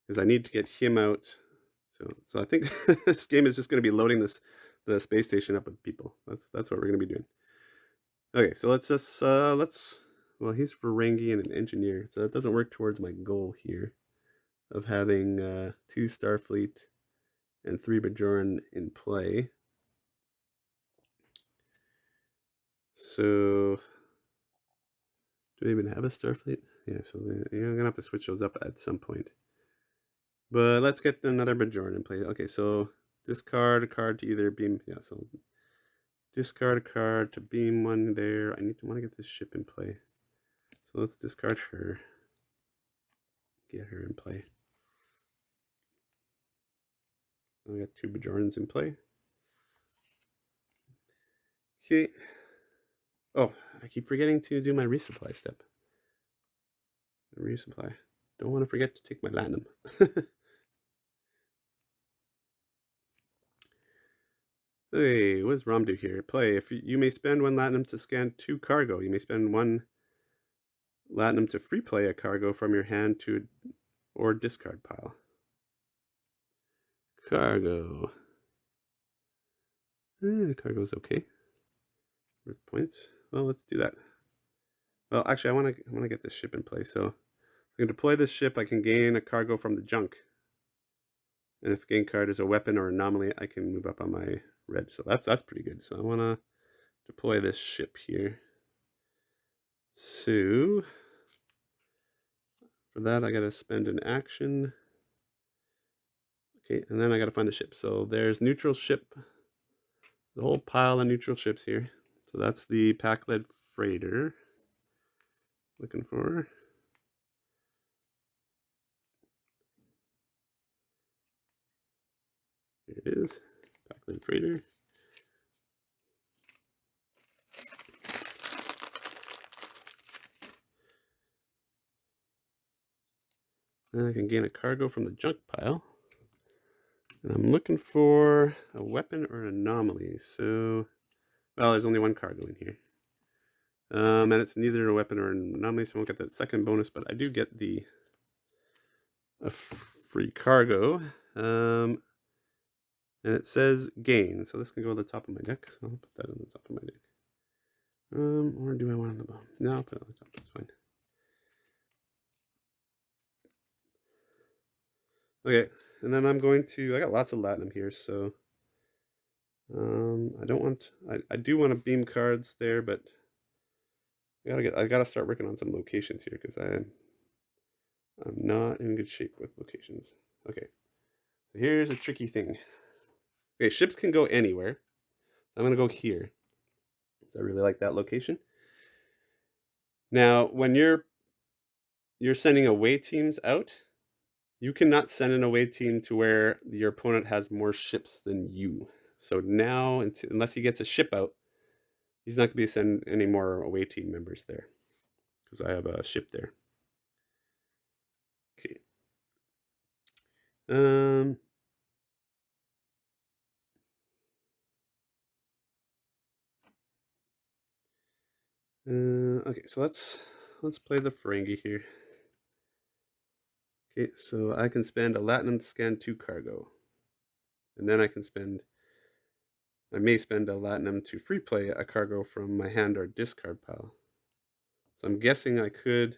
because I need to get him out. So I think this game is just going to be loading the space station up with people. That's what we're going to be doing. Okay, so let's just well, he's Ferengi and an engineer, so that doesn't work towards my goal here of having 2 Starfleet and 3 Bajoran in play. So do I even have a Starfleet? Yeah, so I'm gonna have to switch those up at some point. But let's get another Bajoran in play. Okay, so discard a card to either beam. Yeah, so discard a card to beam one there. I want to get this ship in play. So let's discard her. Get her in play. So we got 2 Bajorans in play. Okay. Oh, I keep forgetting to do my resupply step. Resupply. Don't want to forget to take my latinum. Hey, what does Rom do here? Play. If you may spend 1 latinum to scan 2 cargo. You may spend 1 latinum to free play a cargo from your hand to or discard pile. Cargo. Cargo's okay. Worth points. Well, let's do that. Well, actually, I want to get this ship in play. So I can deploy this ship. I can gain a cargo from the junk. And if gain card is a weapon or anomaly, I can move up on my red. So that's pretty good. So I want to deploy this ship here. So for that, I got to spend an action. Okay, and then I got to find the ship. So there's neutral ship. The whole pile of neutral ships here. So that's the Pakled freighter. Looking for. Here it is. Pakled freighter. Then I can gain a cargo from the junk pile. And I'm looking for a weapon or an anomaly. So, well, there's only 1 cargo in here. And it's neither a weapon or an anomaly, so I won't get that second bonus, but I do get a free cargo. And it says gain, so this can go on the top of my deck, so I'll put that on the top of my deck. Or do I want it on the bottom? No, I'll put it on the top, that's fine. Okay, and then I'm going to, I got lots of Latinum here, so I don't want, I do want to beam cards there, but I gotta start working on some locations here because I'm not in good shape with locations. Okay, so here's a tricky thing. Okay, ships can go anywhere. I'm gonna go here. So I really like that location. Now, when you're sending away teams out, you cannot send an away team to where your opponent has more ships than you. So now, unless he gets a ship out, he's not going to be sending any more away team members there because I have a ship there. Okay. Okay, so let's play the Ferengi here. Okay, so I can spend a Latinum to scan 2 cargo. And then I may spend a Latinum to free play a cargo from my hand or discard pile. So I'm guessing I could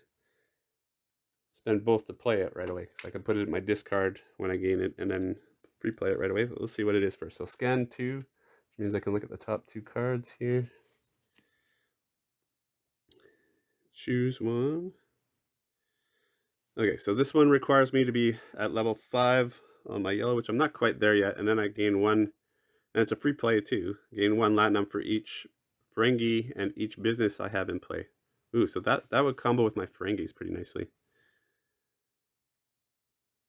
spend both to play it right away, because I can put it in my discard when I gain it and then free play it right away. But let's see what it is first. So scan 2, which means I can look at the top 2 cards here. Choose one. Okay, so this one requires me to be at level 5 on my yellow, which I'm not quite there yet, and then I gain 1, and it's a free play too. Gain 1 Latinum for each Ferengi and each business I have in play. Ooh, so that would combo with my Ferengis pretty nicely.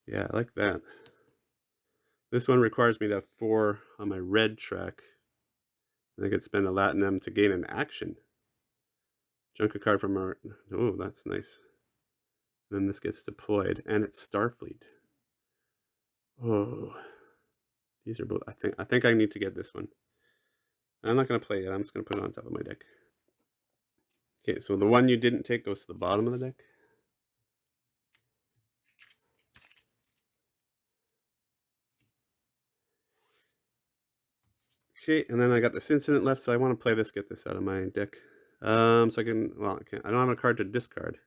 Yeah, I like that. This one requires me to have 4 on my red track. And I could spend a Latinum to gain an action. Junk a card from our... Oh, that's nice. Then this gets deployed, and it's Starfleet. Oh, these are both... I think I need to get this one. I'm not going to play it. I'm just going to put it on top of my deck. Okay, so the one you didn't take goes to the bottom of the deck. Okay, and then I got this incident left, so I want to play this, get this out of my deck. So I can, well, I can't, I don't have a card to discard.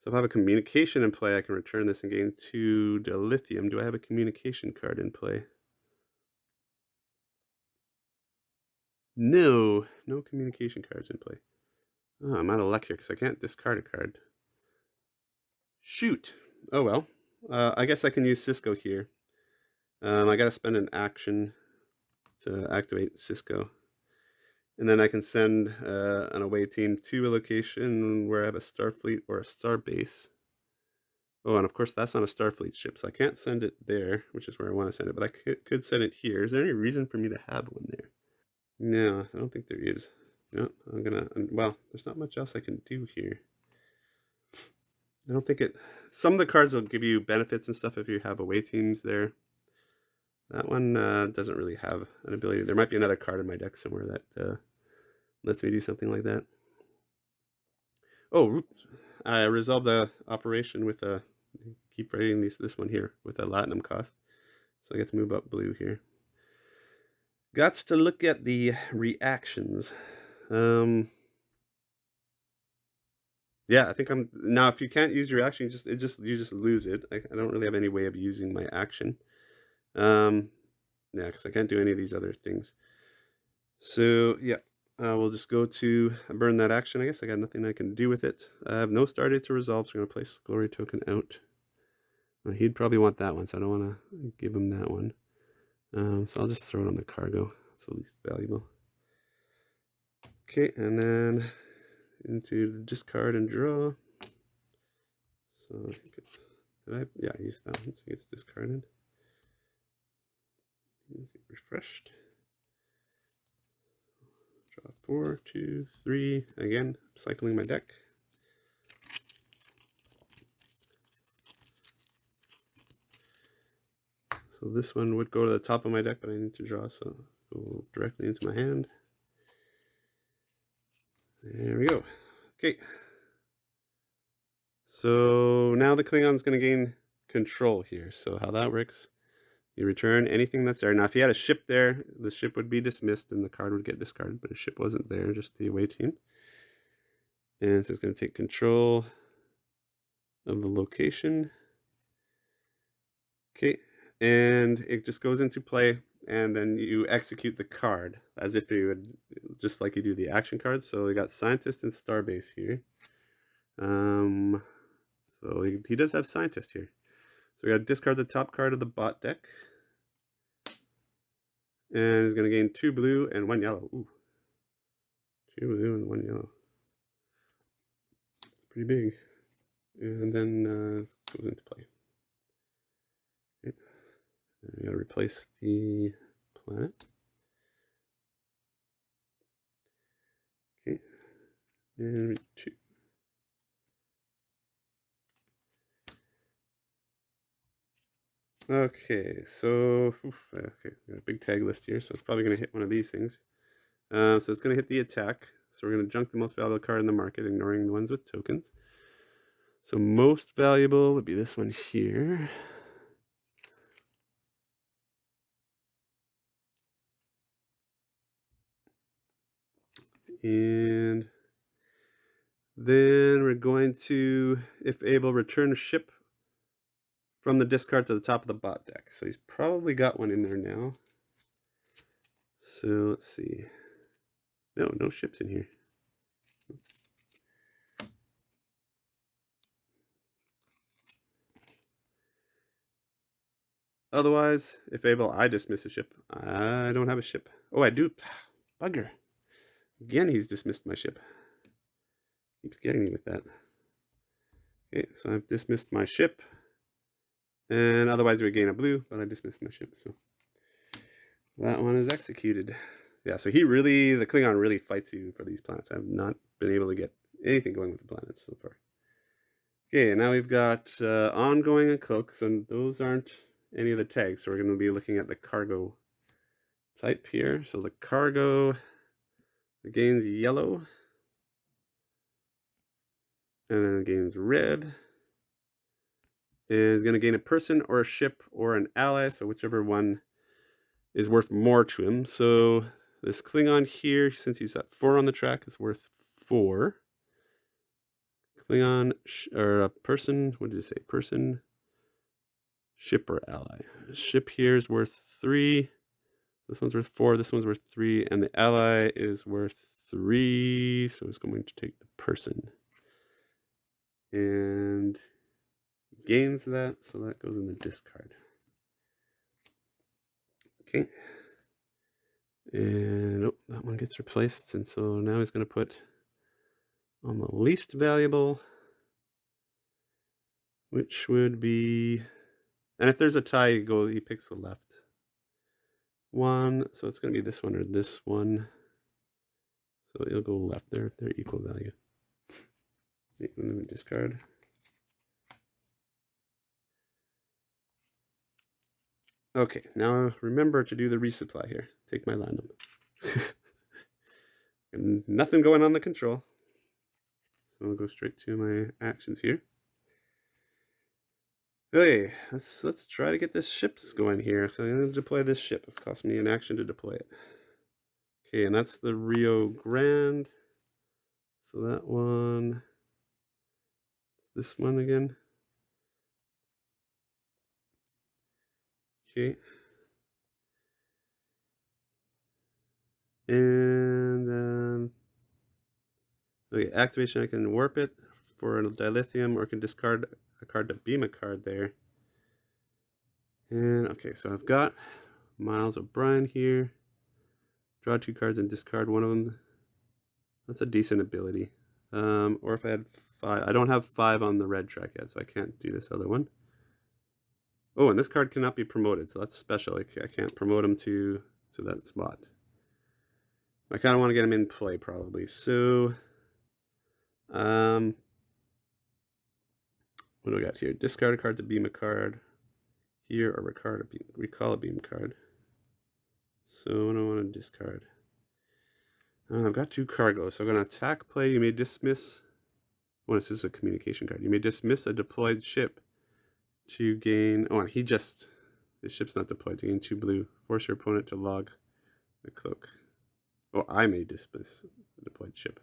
So if I have a communication in play, I can return this and gain 2 dilithium. Do I have a communication card in play? No, no communication cards in play. Oh, I'm out of luck here because I can't discard a card. Shoot. Oh well. I guess I can use Cisco here. I gotta spend an action to activate Cisco. And then I can send an away team to a location where I have a Starfleet or a Starbase. Oh, and of course that's not a Starfleet ship, so I can't send it there, which is where I want to send it, but I could send it here. Is there any reason for me to have one there? No, I don't think there is. No, I'm gonna, well, there's not much else I can do here. I don't think it, some of the cards will give you benefits and stuff if you have away teams there. That one doesn't really have an ability. There might be another card in my deck somewhere that lets me do something like that. Oh, I resolved the operation with a, keep writing this one here with a Latinum cost. So I get to move up blue here. Gots to look at the reactions. Yeah, I think I'm now. If you can't use your action, you just lose it. I don't really have any way of using my action. Yeah, because I can't do any of these other things. So yeah, we'll just go to burn that action. I guess I got nothing I can do with it. I have no star date to resolve, so I'm gonna place glory token out. He'd probably want that one, so I don't want to give him that one. So I'll just throw it on the cargo. It's the least valuable. Okay, and then into the discard and draw. So yeah, I used that one, so it gets discarded. Refreshed. Draw 4, 2, 3. Again, cycling my deck. So this one would go to the top of my deck, but I need to draw, so go directly into my hand. There we go. Okay. So now the Klingon's going to gain control here. So how that works, you return anything that's there. Now, if you had a ship there, the ship would be dismissed and the card would get discarded, but a ship wasn't there, just the away team. And so it's going to take control of the location. Okay. And it just goes into play, and then you execute the card as if you would, just like you do the action cards. So we got Scientist and Starbase here. So he does have Scientist here. So we got to discard the top card of the bot deck. And he's going to gain 2 blue and 1 yellow. Ooh. 2 blue and 1 yellow. It's pretty big. And then it goes into play. Okay. And we got to replace the planet. Okay. And 2. Okay, so okay, we got a big tag list here, so it's probably going to hit one of these things. So it's going to hit the attack. So we're going to junk the most valuable card in the market, ignoring the ones with tokens. So most valuable would be this one here. And then we're going to, if able, return a ship from the discard to the top of the bot deck. So he's probably got one in there now. So let's see. No ships in here. Otherwise, if able, I dismiss a ship. I don't have a ship. Oh, I do. Bugger. Again, he's dismissed my ship. Keeps getting me with that. Okay, so I've dismissed my ship. And otherwise we gain a blue, but I dismissed my ship, so that one is executed. Yeah, so the Klingon really fights you for these planets. I've not been able to get anything going with the planets so far. Okay, now we've got ongoing and cloaks, and those aren't any of the tags, so we're going to be looking at the cargo type here. So the cargo gains yellow, and then it gains red, and is going to gain a person or a ship or an ally, so whichever one is worth more to him. So this Klingon here, since he's at 4 on the track, is worth 4. Klingon or a person, what did it say? Person, ship, or ally. Ship here is worth 3. This one's worth 4. This one's worth 3. And the ally is worth 3. So it's going to take the person. And gains that. So that goes in the discard. Okay. And that one gets replaced. And so now he's going to put on the least valuable, which would be, and if there's a tie, he picks the left one. So it's going to be this one or this one. So it'll go left there. They're equal value. Let me discard. Okay, now remember to do the resupply here. Take my Landum. And nothing going on the control. So I'll go straight to my actions here. Okay, let's try to get this ship going here. So I'm going to deploy this ship. It's cost me an action to deploy it. Okay, and that's the Rio Grande. So that one, it's this one again. Okay. And okay, activation, I can warp it for a dilithium, or I can discard a card to beam a card there. And okay, so I've got Miles O'Brien here. Draw 2 cards and discard one of them. That's a decent ability. Or if I had 5, I don't have 5 on the red track yet, so I can't do this other one. Oh, and this card cannot be promoted, so that's special. I can't promote him to that spot. I kind of want to get him in play, probably. So, what do I got here? Discard a card to beam a card here, or recall a beam card. So what do I want to discard? I've got 2 cargo, so I'm gonna attack play. You may dismiss. Oh, this is a communication card. You may dismiss a deployed ship to gain. Oh, he just. The ship's not deployed to gain 2 blue. Force your opponent to log the cloak. Oh, I may dismiss a deployed ship.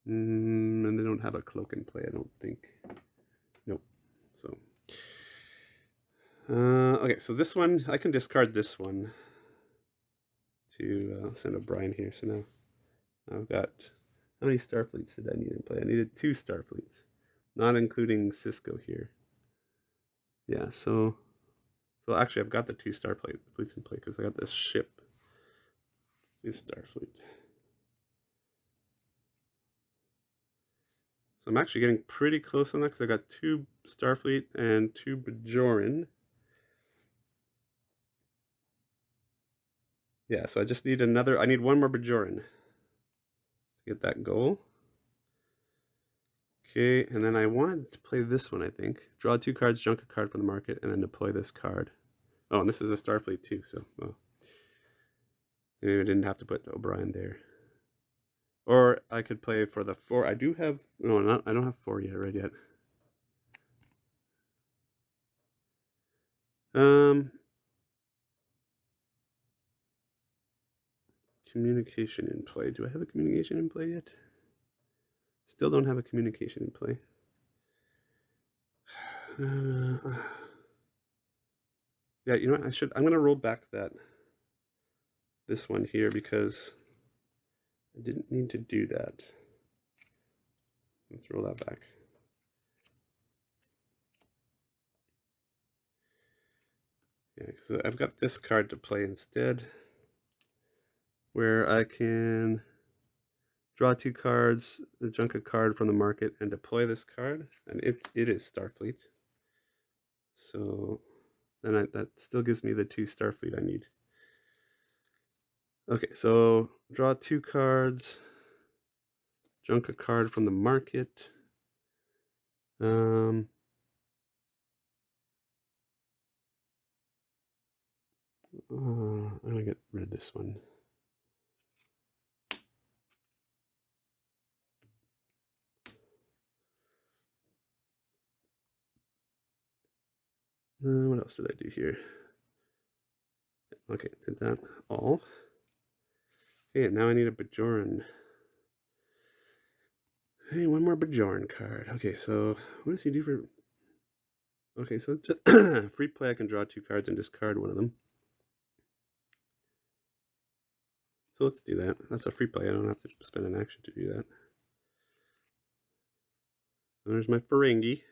And they don't have a cloak in play, I don't think. Nope. So. Okay, so this one, I can discard this one to send O'Brien here. So now I've got, how many Starfleets did I need in play? I needed 2 Starfleets, not including Cisco here. Yeah, so actually I've got the 2 Starfleets in play because I got this ship. This Starfleet. So I'm actually getting pretty close on that because I got 2 Starfleet and 2 Bajoran. Yeah, so I just need another, I need 1 more Bajoran to get that goal. Okay, and then I wanted to play this one, I think. Draw 2 cards, junk a card from the market, and then deploy this card. Oh, and this is a Starfleet too, so well. Maybe I didn't have to put O'Brien there. Or I could play for the 4. I do have, no, I don't have 4 yet, right yet. Communication in play. Do I have a communication in play yet? Still don't have a communication in play. Yeah, you know what? I'm gonna roll back this one here because I didn't need to do that. Let's roll that back. Yeah, because I've got this card to play instead, where I can draw 2 cards, junk a card from the market, and deploy this card, and it is Starfleet. So then that still gives me the 2 Starfleet I need. Okay, so draw 2 cards, junk a card from the market. I'm gonna get rid of this one. What else did I do here? Okay, did that all. Okay, now I need a Bajoran. Hey, 1 more Bajoran card. Okay, so what does he do for... Okay, so just free play, I can draw 2 cards and discard one of them. So let's do that. That's a free play. I don't have to spend an action to do that. And there's my Ferengi.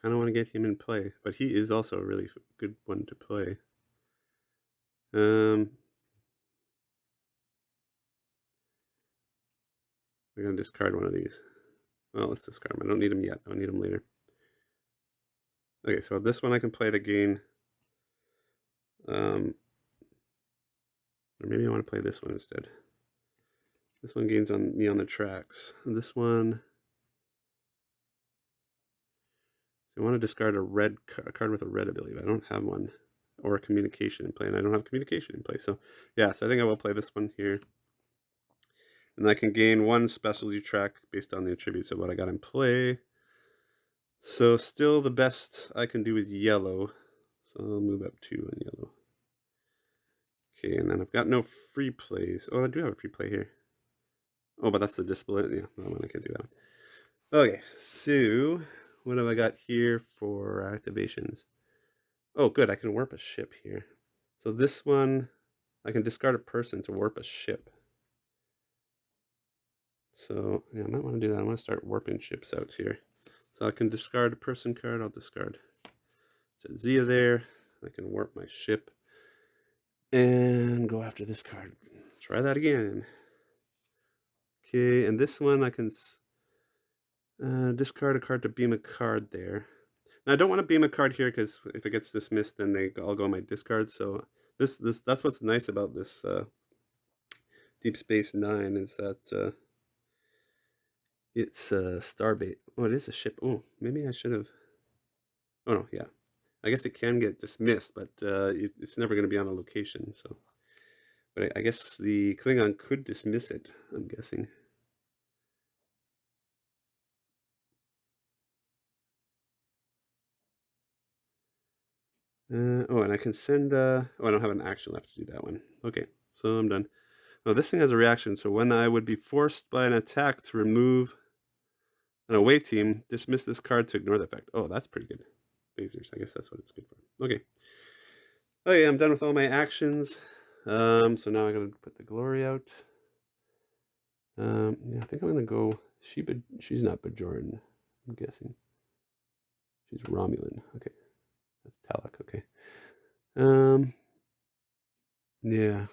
Kind of want to get him in play, but he is also a really good one to play. We're going to discard one of these. Well, let's discard him. I don't need him yet. I'll need him later. Okay, so this one I can play to gain... or maybe I want to play this one instead. This one gains on me on the tracks. This one... So I want to discard a card with a red ability, but I don't have one. Or a communication in play, and I don't have communication in play. So yeah, so I think I will play this one here. And I can gain 1 specialty track based on the attributes of what I got in play. So still the best I can do is yellow. So I'll move up 2 on yellow. Okay, and then I've got no free plays. Oh, I do have a free play here. Oh, but that's the display. Yeah, that one I can't do that one. Okay, so what have I got here for activations? Oh, good, I can warp a ship here. So this one, I can discard a person to warp a ship. So yeah, I might want to do that. I want to start warping ships out here. So I can discard a person card. I'll discard Zia there. I can warp my ship and go after this card. Try that again. Okay, and this one I can discard a card to beam a card there. Now I don't want to beam a card here because if it gets dismissed, then they all go on my discard. So that's what's nice about this Deep Space Nine is that it's Starbase. Oh, it is a ship. Oh, maybe I should have. Oh no, yeah. I guess it can get dismissed, but it's never going to be on a location. So, but I guess the Klingon could dismiss it. I'm guessing. Oh, and I can send. Oh, I don't have an action left to do that one. Okay, so I'm done. Oh, this thing has a reaction. So when I would be forced by an attack to remove an away team, dismiss this card to ignore the effect. Oh, that's pretty good. Lasers. I guess that's what it's good for. Okay. Okay, I'm done with all my actions. So now I'm gonna put the glory out. Yeah, I think I'm gonna go. She's not Bajoran. I'm guessing. She's Romulan. Okay, that's Talak. Okay. Yeah.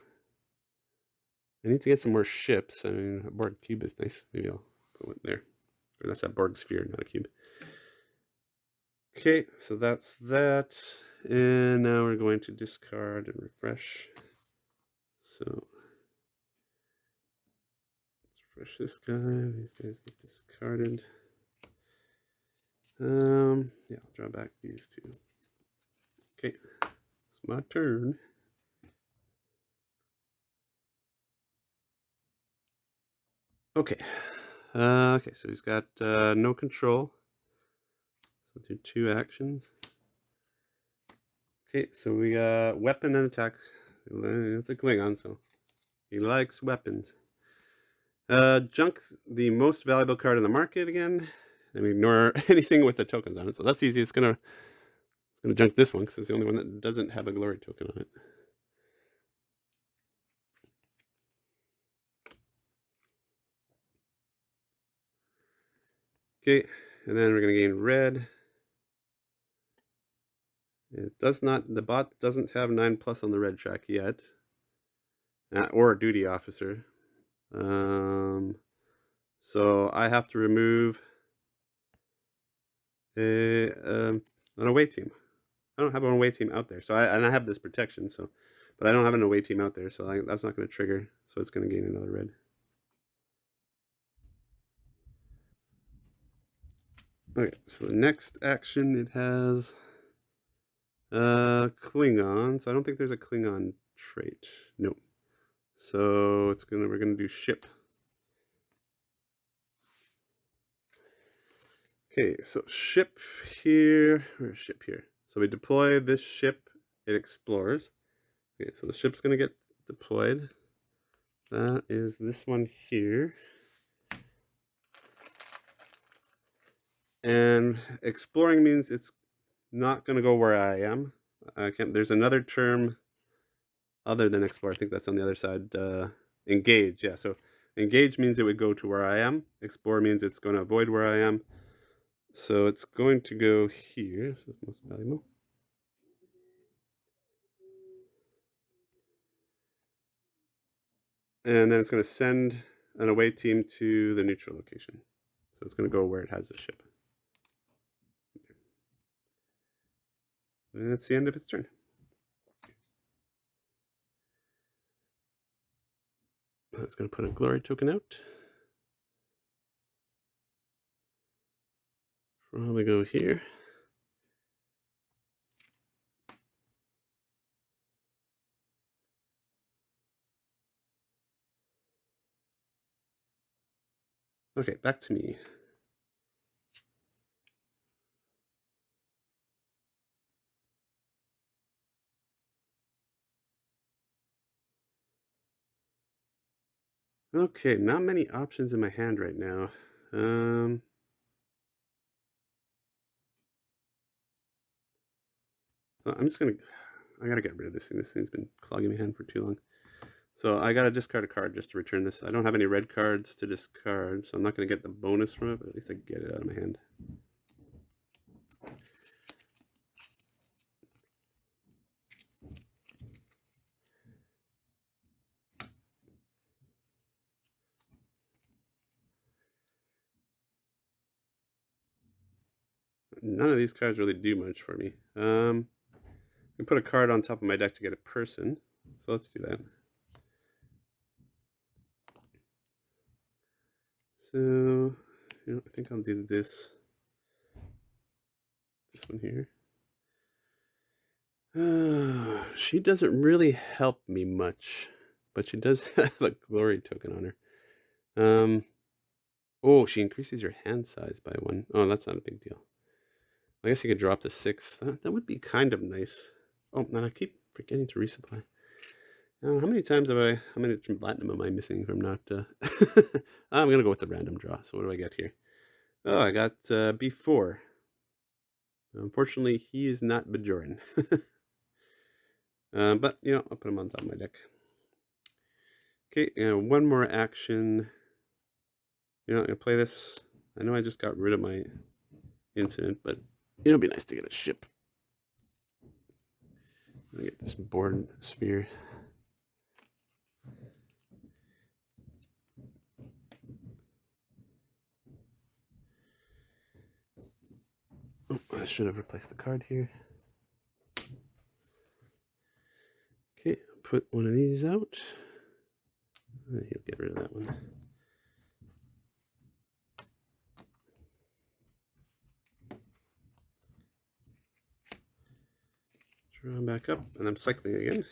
I need to get some more ships. I mean, a Borg cube is nice. Maybe I'll put one there. Or that's a Borg sphere, not a cube. Okay, so that's that. And now we're going to discard and refresh. So let's refresh this guy. These guys get discarded. Yeah, I'll draw back these two. Okay, it's my turn. Okay. Okay, so he's got no control. So do 2 actions. Okay, so we got weapon and attack. It's a Klingon, so he likes weapons. Junk the most valuable card in the market again. And we ignore anything with the tokens on it. So that's easy. It's gonna junk this one because it's the only one that doesn't have a glory token on it. Okay, and then we're gonna gain red. It does not. The bot doesn't have 9+ on the red track yet, or a duty officer. So I have to remove an away team. I don't have an away team out there, so I have this protection. So, but I don't have an away team out there, so that's not going to trigger. So it's going to gain another red. Okay, so the next action it has Klingon. So I don't think there's a Klingon trait. Nope. So we're gonna do ship. Okay, so ship here, or ship here. So we deploy this ship, it explores. Okay, so the ship's gonna get deployed. That is this one here. And exploring means it's not gonna go where I am. There's another term other than explore. I think that's on the other side. Engage, yeah. So engage means it would go to where I am. Explore means it's going to avoid where I am. So it's going to go here. This is most valuable. And then it's going to send an away team to the neutral location. So it's going to go where it has the ship. And that's the end of its turn. It's going to put a glory token out. Probably go here. Okay, back to me. Okay, not many options in my hand right now. So I'm just gonna, I gotta get rid of this thing. This thing's been clogging my hand for too long. So I gotta discard a card just to return this. I don't have any red cards to discard, so I'm not gonna get the bonus from it, but at least I get it out of my hand. None of these cards really do much for me. I can put a card on top of my deck to get a person. So let's do that. So, I think I'll do this one here. She doesn't really help me much, but she does have a glory token on her. Um, oh, she increases your hand size by 1. Oh, that's not a big deal. I guess you could drop to 6. That would be kind of nice. Oh, man, I keep forgetting to resupply. How many platinum am I missing from not, I'm gonna go with the random draw. So what do I get here? Oh, I got, B4. Unfortunately, he is not Bajoran. But, I'll put him on top of my deck. Okay, and one more action. I'm gonna play this. I know I just got rid of my incident, but it'll be nice to get a ship. Let me get this board sphere. Oh, I should have replaced the card here. Okay, put one of these out. He'll get rid of that one. Draw him back up, and I'm cycling again.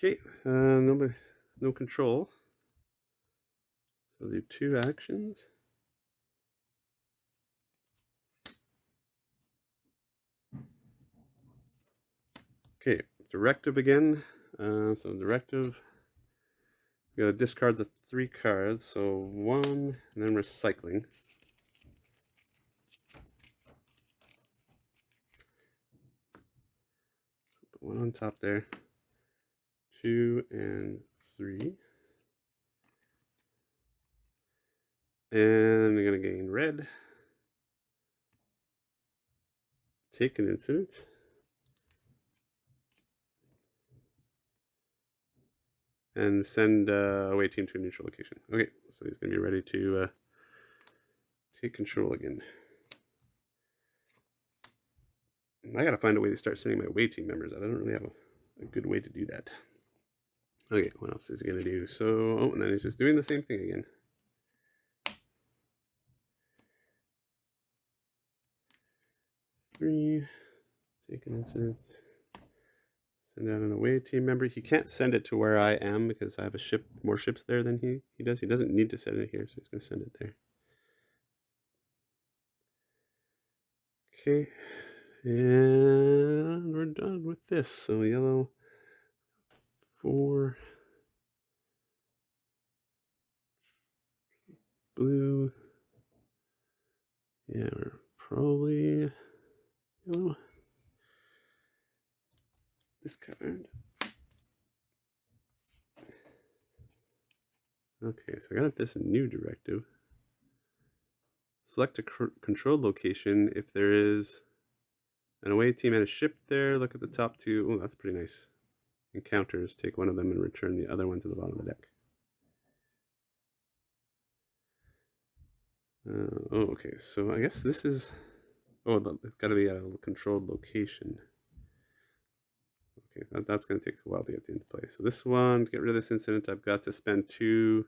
Okay, no control. So I'll do 2 actions. Okay, directive again. So directive, we gotta discard the 3 cards. So 1, and then recycling. Put 1 on top there. 2 and 3. And I'm gonna gain red. Take an incident. And send away team to a neutral location. Okay, so he's gonna be ready to take control again. I gotta find a way to start sending my away team members out. I don't really have a good way to do that. Okay, what else is he gonna do? So, and then he's just doing the same thing again. Three, take an incident. Send out an away team member. He can't send it to where I am because I have more ships there than he does. He doesn't need to send it here, so he's gonna send it there. Okay, and we're done with this. So yellow 4, blue. Yeah, we're probably yellow. This card. Okay, so I got this new directive. Select a controlled location if there is an away team and a ship there. Look at the top 2. Oh, that's pretty nice. Encounters. Take one of them and return the other one to the bottom of the deck. Okay. So I guess this is... Oh, it's got to be a controlled location. Okay, that's going to take a while to get into play. So this one, to get rid of this incident, I've got to spend 2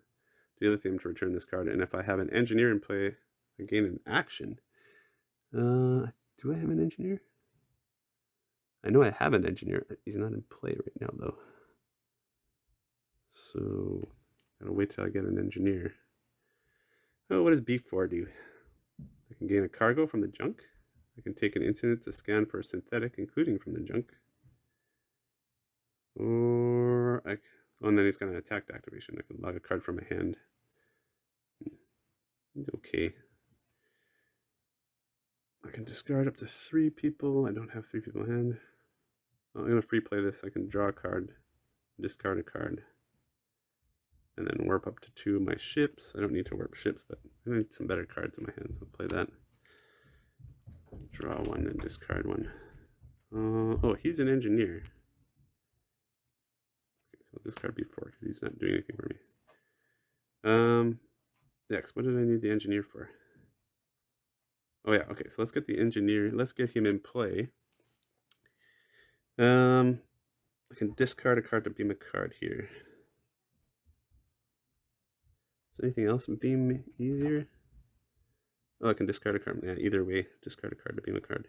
dilithium to return this card. And if I have an engineer in play, I gain an action. Do I have an engineer? I know I have an engineer. He's not in play right now, though. So, gotta wait till I get an engineer. Oh, what does B4 do? I can gain a cargo from the junk. I can take an incident to scan for a synthetic, including from the junk. Or, oh, and then he's got an attacked activation. I can log a card from my hand. It's okay. I can discard up to 3 people. I don't have 3 people in hand. I'm going to free play this. I can draw a card, discard a card, and then warp up to 2 of my ships. I don't need to warp ships, but I need some better cards in my hand, so I'll play that. Draw 1 and discard 1. Oh, he's an engineer. Okay, so I'll discard B4 because he's not doing anything for me. Next, what did I need the engineer for? Oh yeah, okay, so let's get the engineer. Let's get him in play. I I can discard a card to beam a card here. Is anything else beam easier? Oh, I can discard a card. Yeah, either way, discard a card to beam a card.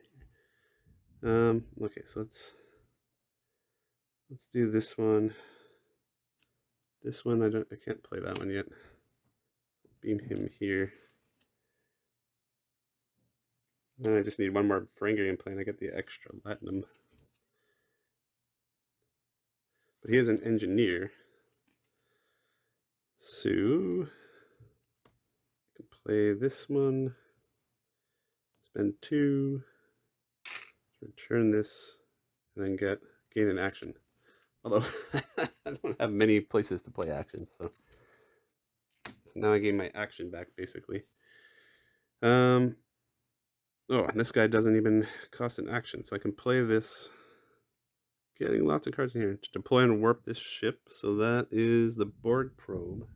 Okay, so let's do this one. This one I can't play that one yet. Beam him here. Then I just need one more Varangian in play and I get the extra Latinum. But he is an engineer. So I can play this one. Spend 2. Return this, and then gain an action. Although I don't have many places to play actions, so now I gain my action back basically. Oh, and this guy doesn't even cost an action, so I can play this. Getting lots of cards in here to deploy and warp this ship. So that is the Borg probe.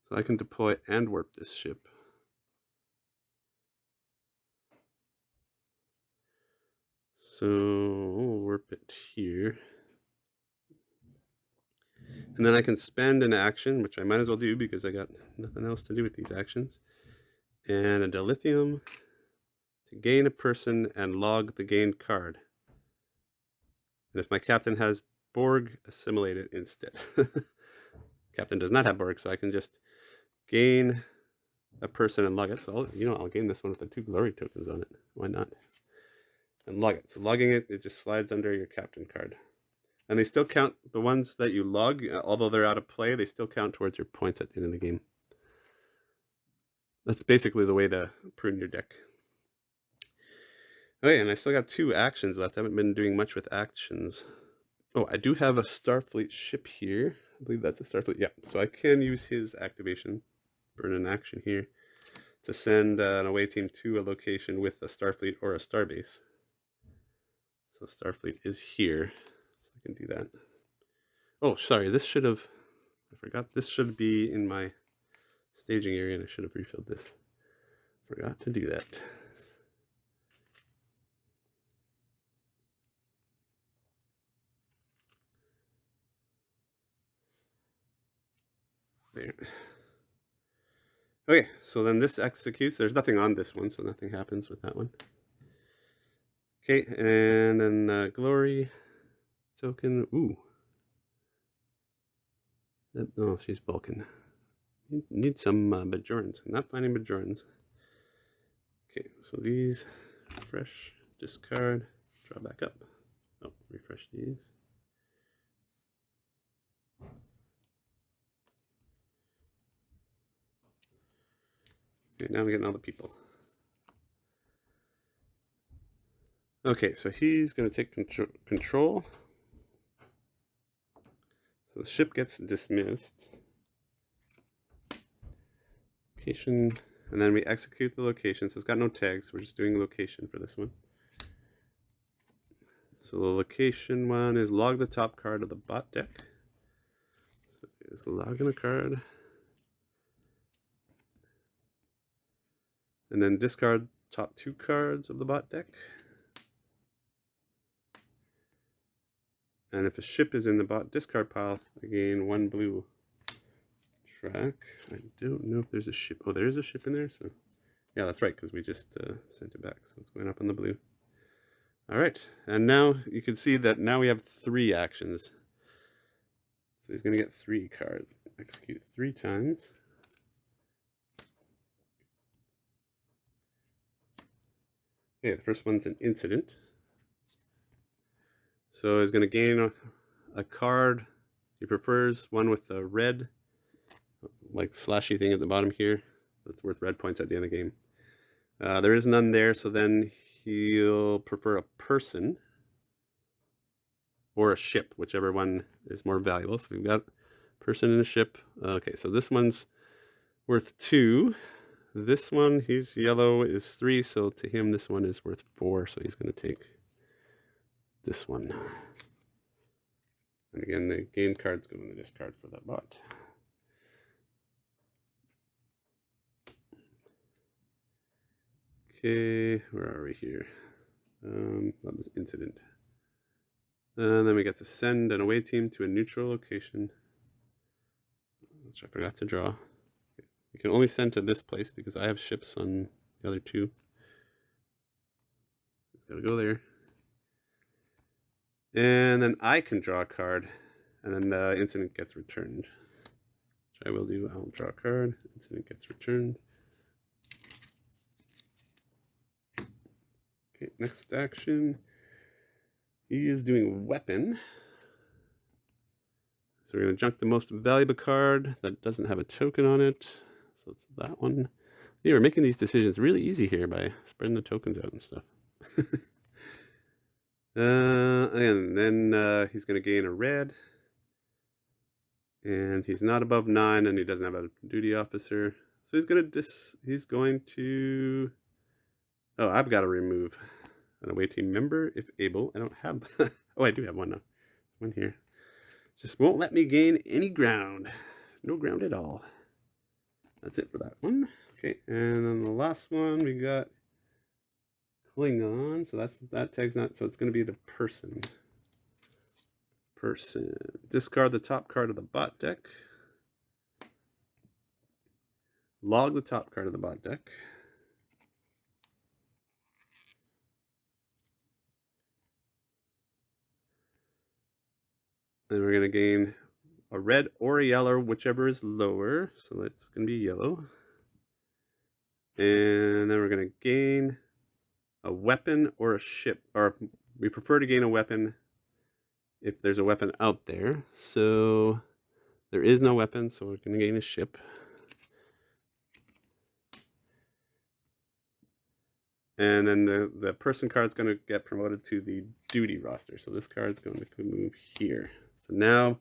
So I can deploy and warp this ship. So we'll warp it here. And then I can spend an action, which I might as well do because I got nothing else to do with these actions. And a dilithium to gain a person and log the gained card. And if my captain has Borg, assimilate it instead. Captain does not have Borg, so I can just gain a person and log it. So I'll gain this one with the 2 glory tokens on it. Why not? And log it. So logging it, it just slides under your captain card. And they still count, the ones that you log, although they're out of play, they still count towards your points at the end of the game. That's basically the way to prune your deck. Okay, and I still got 2 actions left. I haven't been doing much with actions. Oh, I do have a Starfleet ship here. I believe that's a Starfleet. Yeah, so I can use his activation, burn an action here, to send an away team to a location with a Starfleet or a Starbase. So Starfleet is here, so I can do that. Oh, sorry, I forgot this should be in my staging area, and I should have refilled this. Forgot to do that. There. Okay, so then this executes. There's nothing on this one, so nothing happens with that one. Okay, and then glory token. Ooh. Oh, she's Vulcan. Need some Bajorans. I'm not finding Bajorans. Okay, so these refresh, discard, draw back up. Oh, refresh these. Okay, now I'm getting all the people. Okay, so he's going to take control. So the ship gets dismissed. Location, and then we execute the location. So it's got no tags. We're just doing location for this one. So the location one is log the top card of the bot deck. So it's logging a card. And then discard top 2 cards of the bot deck. And if a ship is in the bot discard pile, I gain 1 blue. Track. I don't know if there's a ship. Oh, there is a ship in there. So yeah, that's right, because we just sent it back. So it's going up on the blue. All right, and now you can see that now we have 3 actions. So he's going to get 3 cards. Execute 3 times. Okay, the first one's an incident. So he's going to gain a card. He prefers one with a red, like slashy thing at the bottom here. That's worth red points at the end of the game. There is none there, so then he'll prefer a person or a ship, whichever one is more valuable. So we've got person and a ship. Okay, so this one's worth 2. This one, he's yellow, is 3, so to him this one is worth 4, so he's going to take this one. And again, the game cards go in the discard for that bot. Okay, where are we here? That was incident. And then we get to send an away team to a neutral location, which I forgot to draw. You can only send to this place because I have ships on the other two. Gotta go there. And then I can draw a card, and then the incident gets returned. Which I will do. I'll draw a card. Incident gets returned. Okay, next action. He is doing weapon. So we're going to junk the most valuable card that doesn't have a token on it. So it's that one. Yeah, we're making these decisions really easy here by spreading the tokens out and stuff. And then he's going to gain a red. And he's not above 9, and he doesn't have a duty officer. So he's going to... Oh, I've got to remove an away team member if able. I don't have... Oh, I do have one now. One here. Just won't let me gain any ground. No ground at all. That's it for that one. Okay, and then the last one we got Klingon. So that tag's not... So it's going to be the person. Discard the top card of the bot deck. Log the top card of the bot deck. Then we're going to gain a red or a yellow, whichever is lower. So that's going to be yellow. And then we're going to gain a weapon or a ship. Or we prefer to gain a weapon if there's a weapon out there. So there is no weapon, so we're going to gain a ship. And then the person card's going to get promoted to the duty roster. So this card's going to move here. So now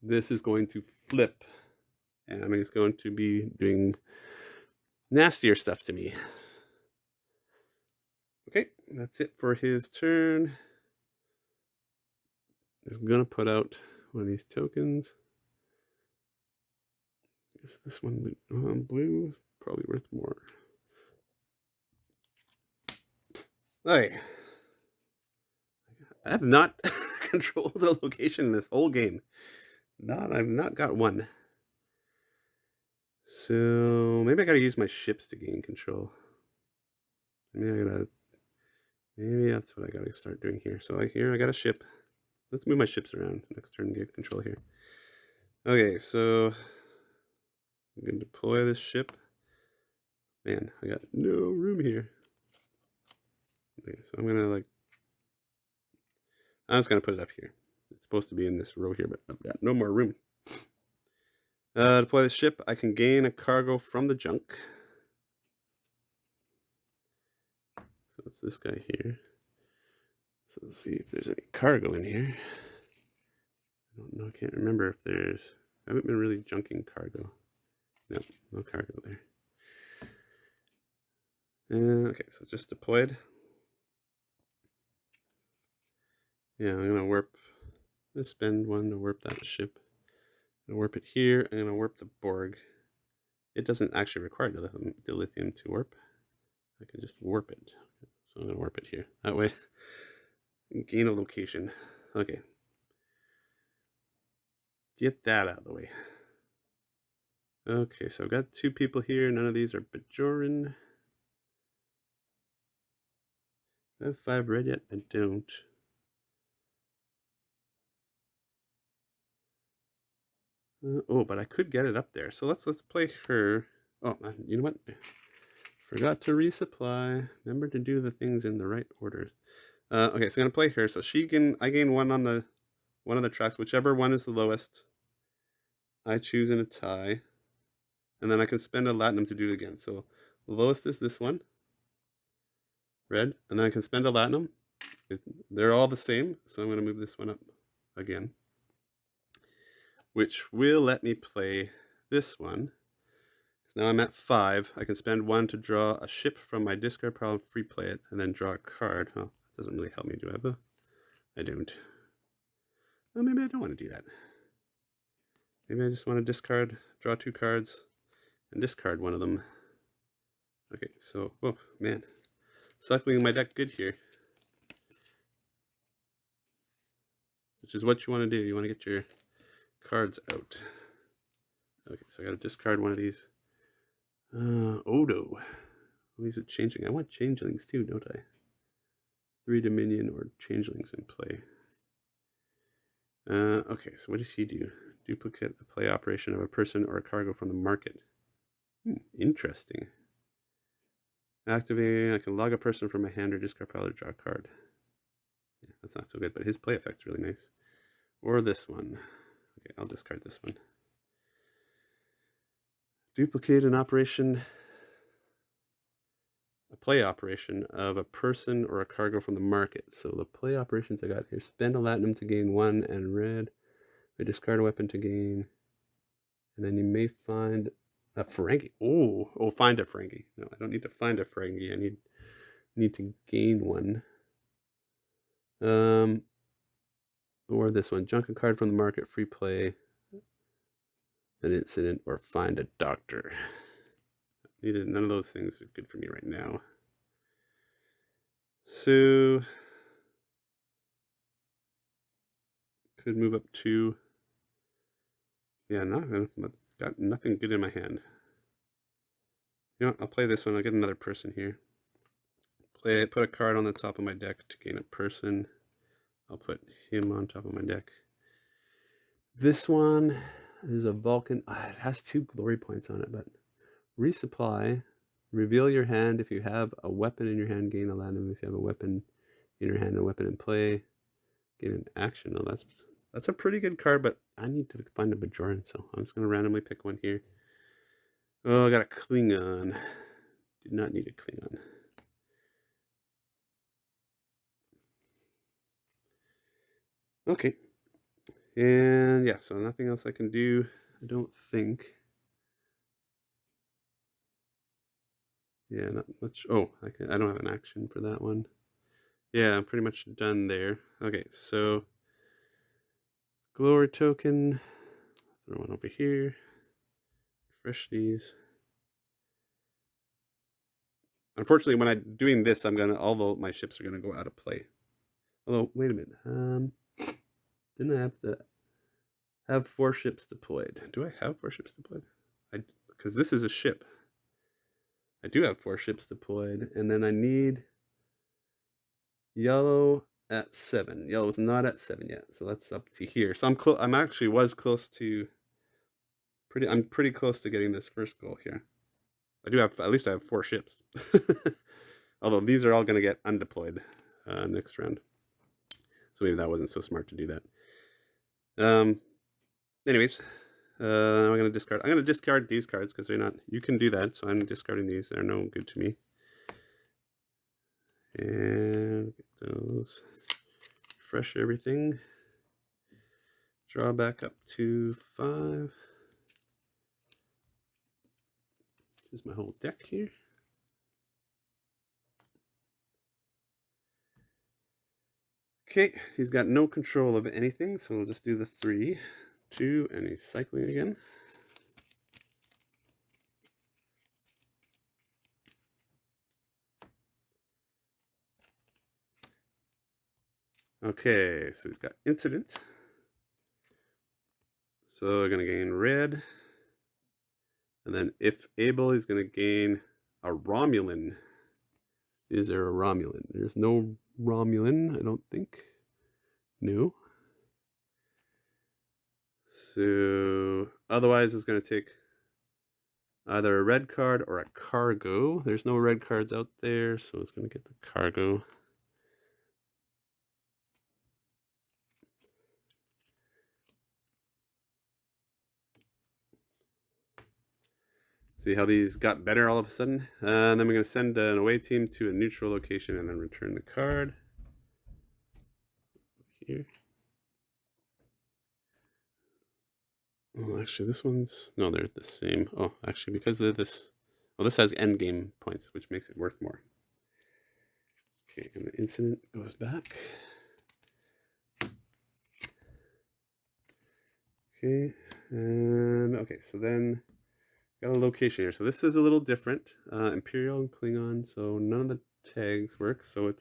this is going to flip. And it's going to be doing nastier stuff to me. Okay, that's it for his turn. He's going to put out one of these tokens. I guess this one blue is probably worth more. Okay. I have not controlled the location in this whole game. I've not got one. So maybe I gotta use my ships to gain control. Maybe that's what I gotta start doing here. So here I got a ship. Let's move my ships around next turn and get control here. Okay, so I'm gonna deploy this ship. Man, I got no room here. Okay, so I'm just gonna put it up here. It's supposed to be in this row here, but I've got no more room. Deploy the ship. I can gain a cargo from the junk. So it's this guy here. So let's see if there's any cargo in here. I don't know. I can't remember if there's... I haven't been really junking cargo. No, no cargo there. Okay, so it's just deployed. Yeah, I'm going to warp... Let's spend one to warp that ship. I'm going to warp it here. I'm going to warp the Borg. It doesn't actually require dilithium to warp. I can just warp it. So I'm going to warp it here. That way, gain a location. Okay. Get that out of the way. Okay, so I've got 2 people here. None of these are Bajoran. I have 5 red yet? I don't. Oh, but I could get it up there. So let's play her. Oh, you know what? Forgot to resupply. Remember to do the things in the right order. Okay, so I'm gonna play her. So I gain one on one of the tracks, whichever one is the lowest. I choose in a tie, and then I can spend a latinum to do it again. So the lowest is this one, red, and then I can spend a latinum. They're all the same, so I'm gonna move this one up again, which will let me play this one. So now I'm at 5. I can spend 1 to draw a ship from my discard pile, free play it, and then draw a card. Well, that doesn't really help me. Do I have a... I don't. Well, maybe I don't want to do that. Maybe I just want to discard, draw 2 cards, and discard one of them. Okay, so, oh, man. cycling my deck good here. Which is what you want to do. You want to get your cards out. Okay, so I got to discard one of these. Odo. What is it changing? I want changelings too, don't I? 3 Dominion or changelings in play. Okay, so what does he do? Duplicate the play operation of a person or a cargo from the market. Interesting. Activating, I can log a person from my hand or discard pile or draw a card. Yeah, that's not so good, but his play effect's really nice. Or this one. Okay, I'll discard this one. Duplicate an operation, a play operation of a person or a cargo from the market. So the play operations I got here: spend a latinum to gain 1 and red. I discard a weapon to gain, and then you may find a Ferengi. Oh, find a Ferengi. No, I don't need to find a Ferengi. I need to gain one. Or this one: junk a card from the market, free play, an incident, or find a doctor. None of those things are good for me right now. So could move up to. Yeah, no, I've got nothing good in my hand. You know what? I'll play this one. I'll get another person here. Put a card on the top of my deck to gain a person. I'll put him on top of my deck. This one is a Vulcan. It has 2 glory points on it, but resupply. Reveal your hand. If you have a weapon in your hand, gain a latinum. If you have a weapon in your hand and a weapon in play, gain an action. Oh, that's a pretty good card, but I need to find a Bajoran, so I'm just going to randomly pick one here. Oh, I got a Klingon. Did not need a Klingon. Okay. And yeah, so nothing else I can do, I don't think. Yeah, not much. Oh, I don't have an action for that one. Yeah, I'm pretty much done there. Okay, so glory token. Throw one over here. Refresh these. Unfortunately, when I'm doing this, all my ships are gonna go out of play. Although, wait a minute. Didn't I have to have 4 ships deployed? Do I have 4 ships deployed? Because this is a ship. I do have 4 ships deployed, and then I need yellow at 7. Yellow's not at 7 yet, so that's up to here. So I'm actually was close to I'm pretty close to getting this first goal here. I do have, at least I have 4 ships. Although these are all going to get undeployed next round. So maybe that wasn't so smart to do that. Anyways, I'm going to discard these cards because they're not, you can do that. So I'm discarding these. They're no good to me. And get those. Refresh everything. Draw back up to 5. Here's my whole deck here. Okay, he's got no control of anything, so we'll just do the 3, 2, and he's cycling again. Okay, so he's got incident. So we're going to gain red. And then if able, he's going to gain a Romulan. Is there a Romulan? There's no Romulan, I don't think. No. So otherwise, it's going to take either a red card or a cargo. There's no red cards out there, so it's going to get the cargo. See how these got better all of a sudden? And then we're going to send an away team to a neutral location and then return the card. Here. Oh, actually, this one's... No, they're the same. Oh, actually, because of this... Well, this has endgame points, which makes it worth more. Okay, and the incident goes back. Okay, and... Okay, so then... Got a location here. So this is a little different. Imperial and Klingon. So none of the tags work. So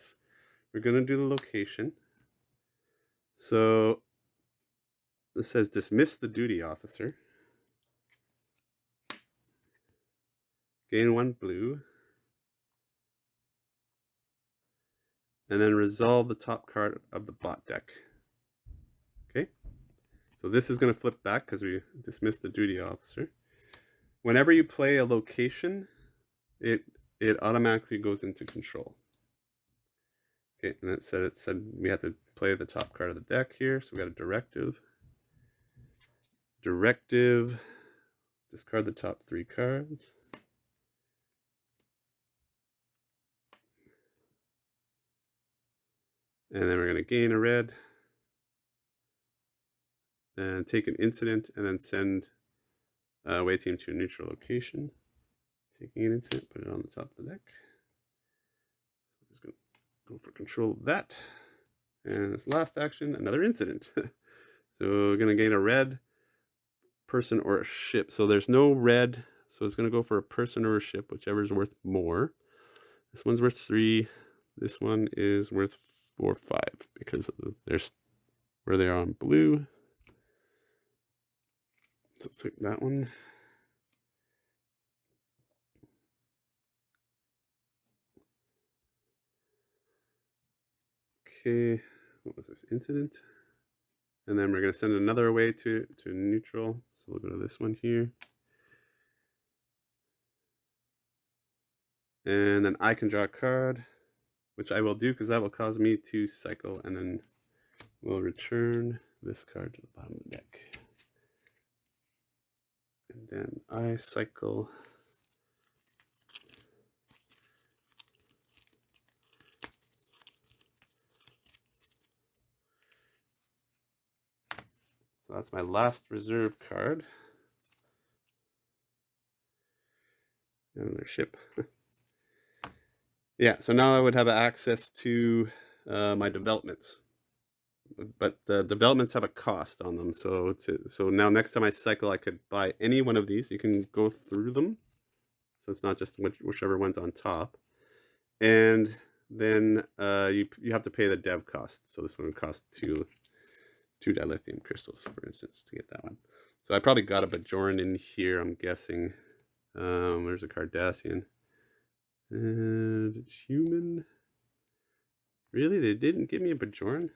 we're going to do the location. So this says dismiss the duty officer. Gain 1 blue. And then resolve the top card of the bot deck. Okay. So this is going to flip back because we dismissed the duty officer. Whenever you play a location, it automatically goes into control. Okay, and it said we had to play the top card of the deck here. So we got a directive. Directive, discard the top 3 cards. And then we're going to gain a red. And take an incident and then send away team to a neutral location. Taking an incident, put it on the top of the deck. So I'm just going to go for control of that. And this last action, another incident. So we're going to gain a red, person, or a ship. So there's no red, so it's going to go for a person or a ship, whichever is worth more. This one's worth 3. This one is worth 4 or 5 because there's where they are on blue. So take that one. Okay, what was this incident? And then we're going to send another away to neutral. So we'll go to this one here. And then I can draw a card, which I will do because that will cause me to cycle, and then we'll return this card to the bottom of the deck. And then I cycle. So that's my last reserve card. And their ship. Yeah, so now I would have access to my developments. But the developments have a cost on them. So now next time I cycle, I could buy any one of these. You can go through them. So it's not just whichever one's on top. And then you have to pay the dev cost. So this one would cost 2 dilithium crystals, for instance, to get that one. So I probably got a Bajoran in here, I'm guessing. There's a Cardassian. And human. Really? They didn't give me a Bajoran?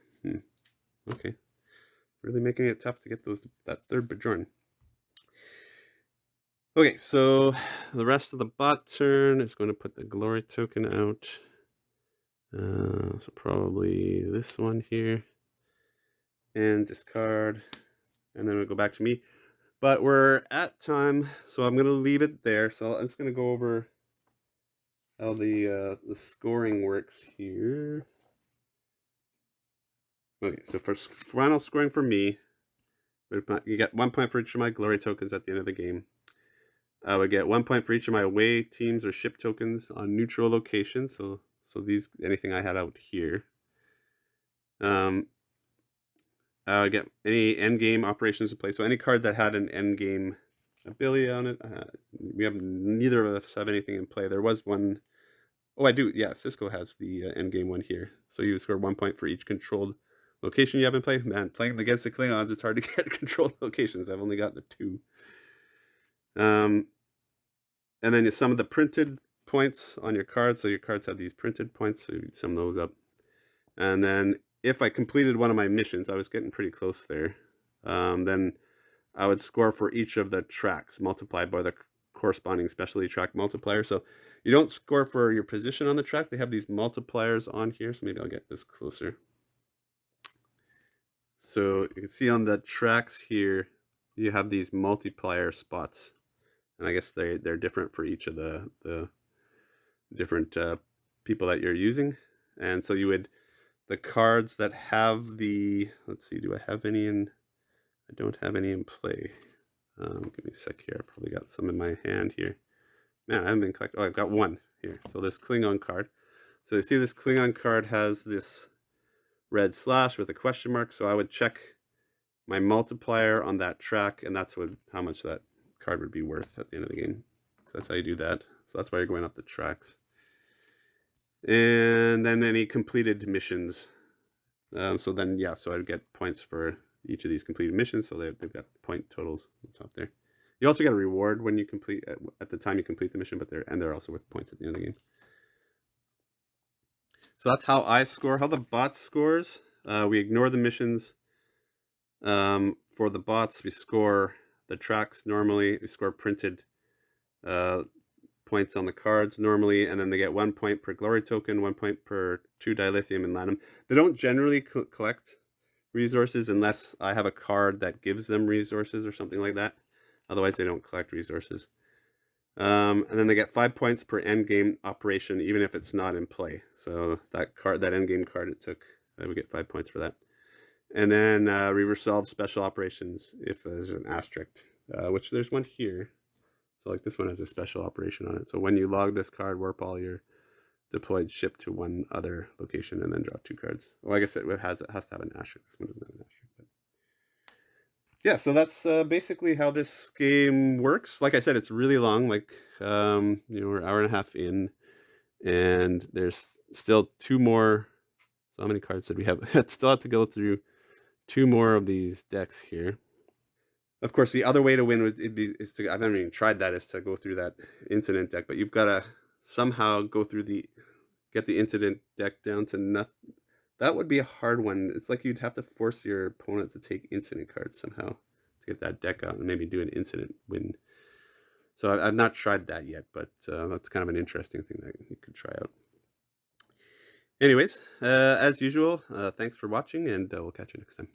Okay. Really making it tough to get that third Bajoran. Okay, so the rest of the bot turn is going to put the glory token out. So probably this one here. And discard. And then we'll go back to me. But we're at time, so I'm going to leave it there. So I'm just going to go over how the scoring works here. Okay, so for final scoring for me, you get 1 point for each of my glory tokens at the end of the game. I would get 1 point for each of my away teams or ship tokens on neutral locations. So these, anything I had out here. I would get any end game operations in play. So any card that had an end game ability on it. We have neither of us have anything in play. There was one. Oh, I do. Yeah, Cisco has the end game one here. So you score 1 point for each controlled location you have in play. Man, playing against the Klingons, it's hard to get controlled locations. I've only got the 2. And then you sum the printed points on your cards. So your cards have these printed points, so you sum those up. And then if I completed one of my missions, I was getting pretty close there, then I would score for each of the tracks multiplied by the corresponding specialty track multiplier. So you don't score for your position on the track. They have these multipliers on here. So maybe I'll get this closer. So you can see on the tracks here, you have these multiplier spots. And I guess they're different for each of the different people that you're using. And so you would, the cards that have the, let's see, do I have any in? I don't have any in play. Give me a sec here. I probably got some in my hand here. Man, I haven't been collecting. Oh, I've got one here. So this Klingon card. So you see this Klingon card has this red slash with a question mark. So I would check my multiplier on that track, and that's how much that card would be worth at the end of the game. So that's how you do that. So that's why you're going up the tracks. and then any completed missions. So then, yeah, so I'd get points for each of these completed missions. So they've got point totals on top there. You also get a reward when you complete at the time you complete the mission, but they're also worth points at the end of the game. So that's how I score. How the bot scores. We ignore the missions. For the bots, we score the tracks normally. We score printed points on the cards normally, and then they get 1 point per glory token, 1 point per 2 dilithium and latinum. They don't generally collect resources unless I have a card that gives them resources or something like that. Otherwise, they don't collect resources. And then they get 5 points per end game operation, even if it's not in play. So that card, that end game card it took, we get 5 points for that. And then we resolve special operations if there's an asterisk, which there's one here. So like this one has a special operation on it. So when you log this card, warp all your deployed ship to one other location and then draw 2 cards. Well, I guess it has to have an asterisk. This one doesn't have an asterisk. But yeah, so that's basically how this game works. Like I said, it's really long. Like we're an hour and a half in, and there's still 2 more. So how many cards did we have? Still have to go through 2 more of these decks here. Of course, the other way to win is to, I've never even tried that, is to go through that incident deck, but you've got to somehow go through get the incident deck down to nothing. That would be a hard one. It's like you'd have to force your opponent to take incident cards somehow to get that deck out and maybe do an incident win. So I've not tried that yet, but that's kind of an interesting thing that you could try out. Anyways, as usual, thanks for watching, and we'll catch you next time.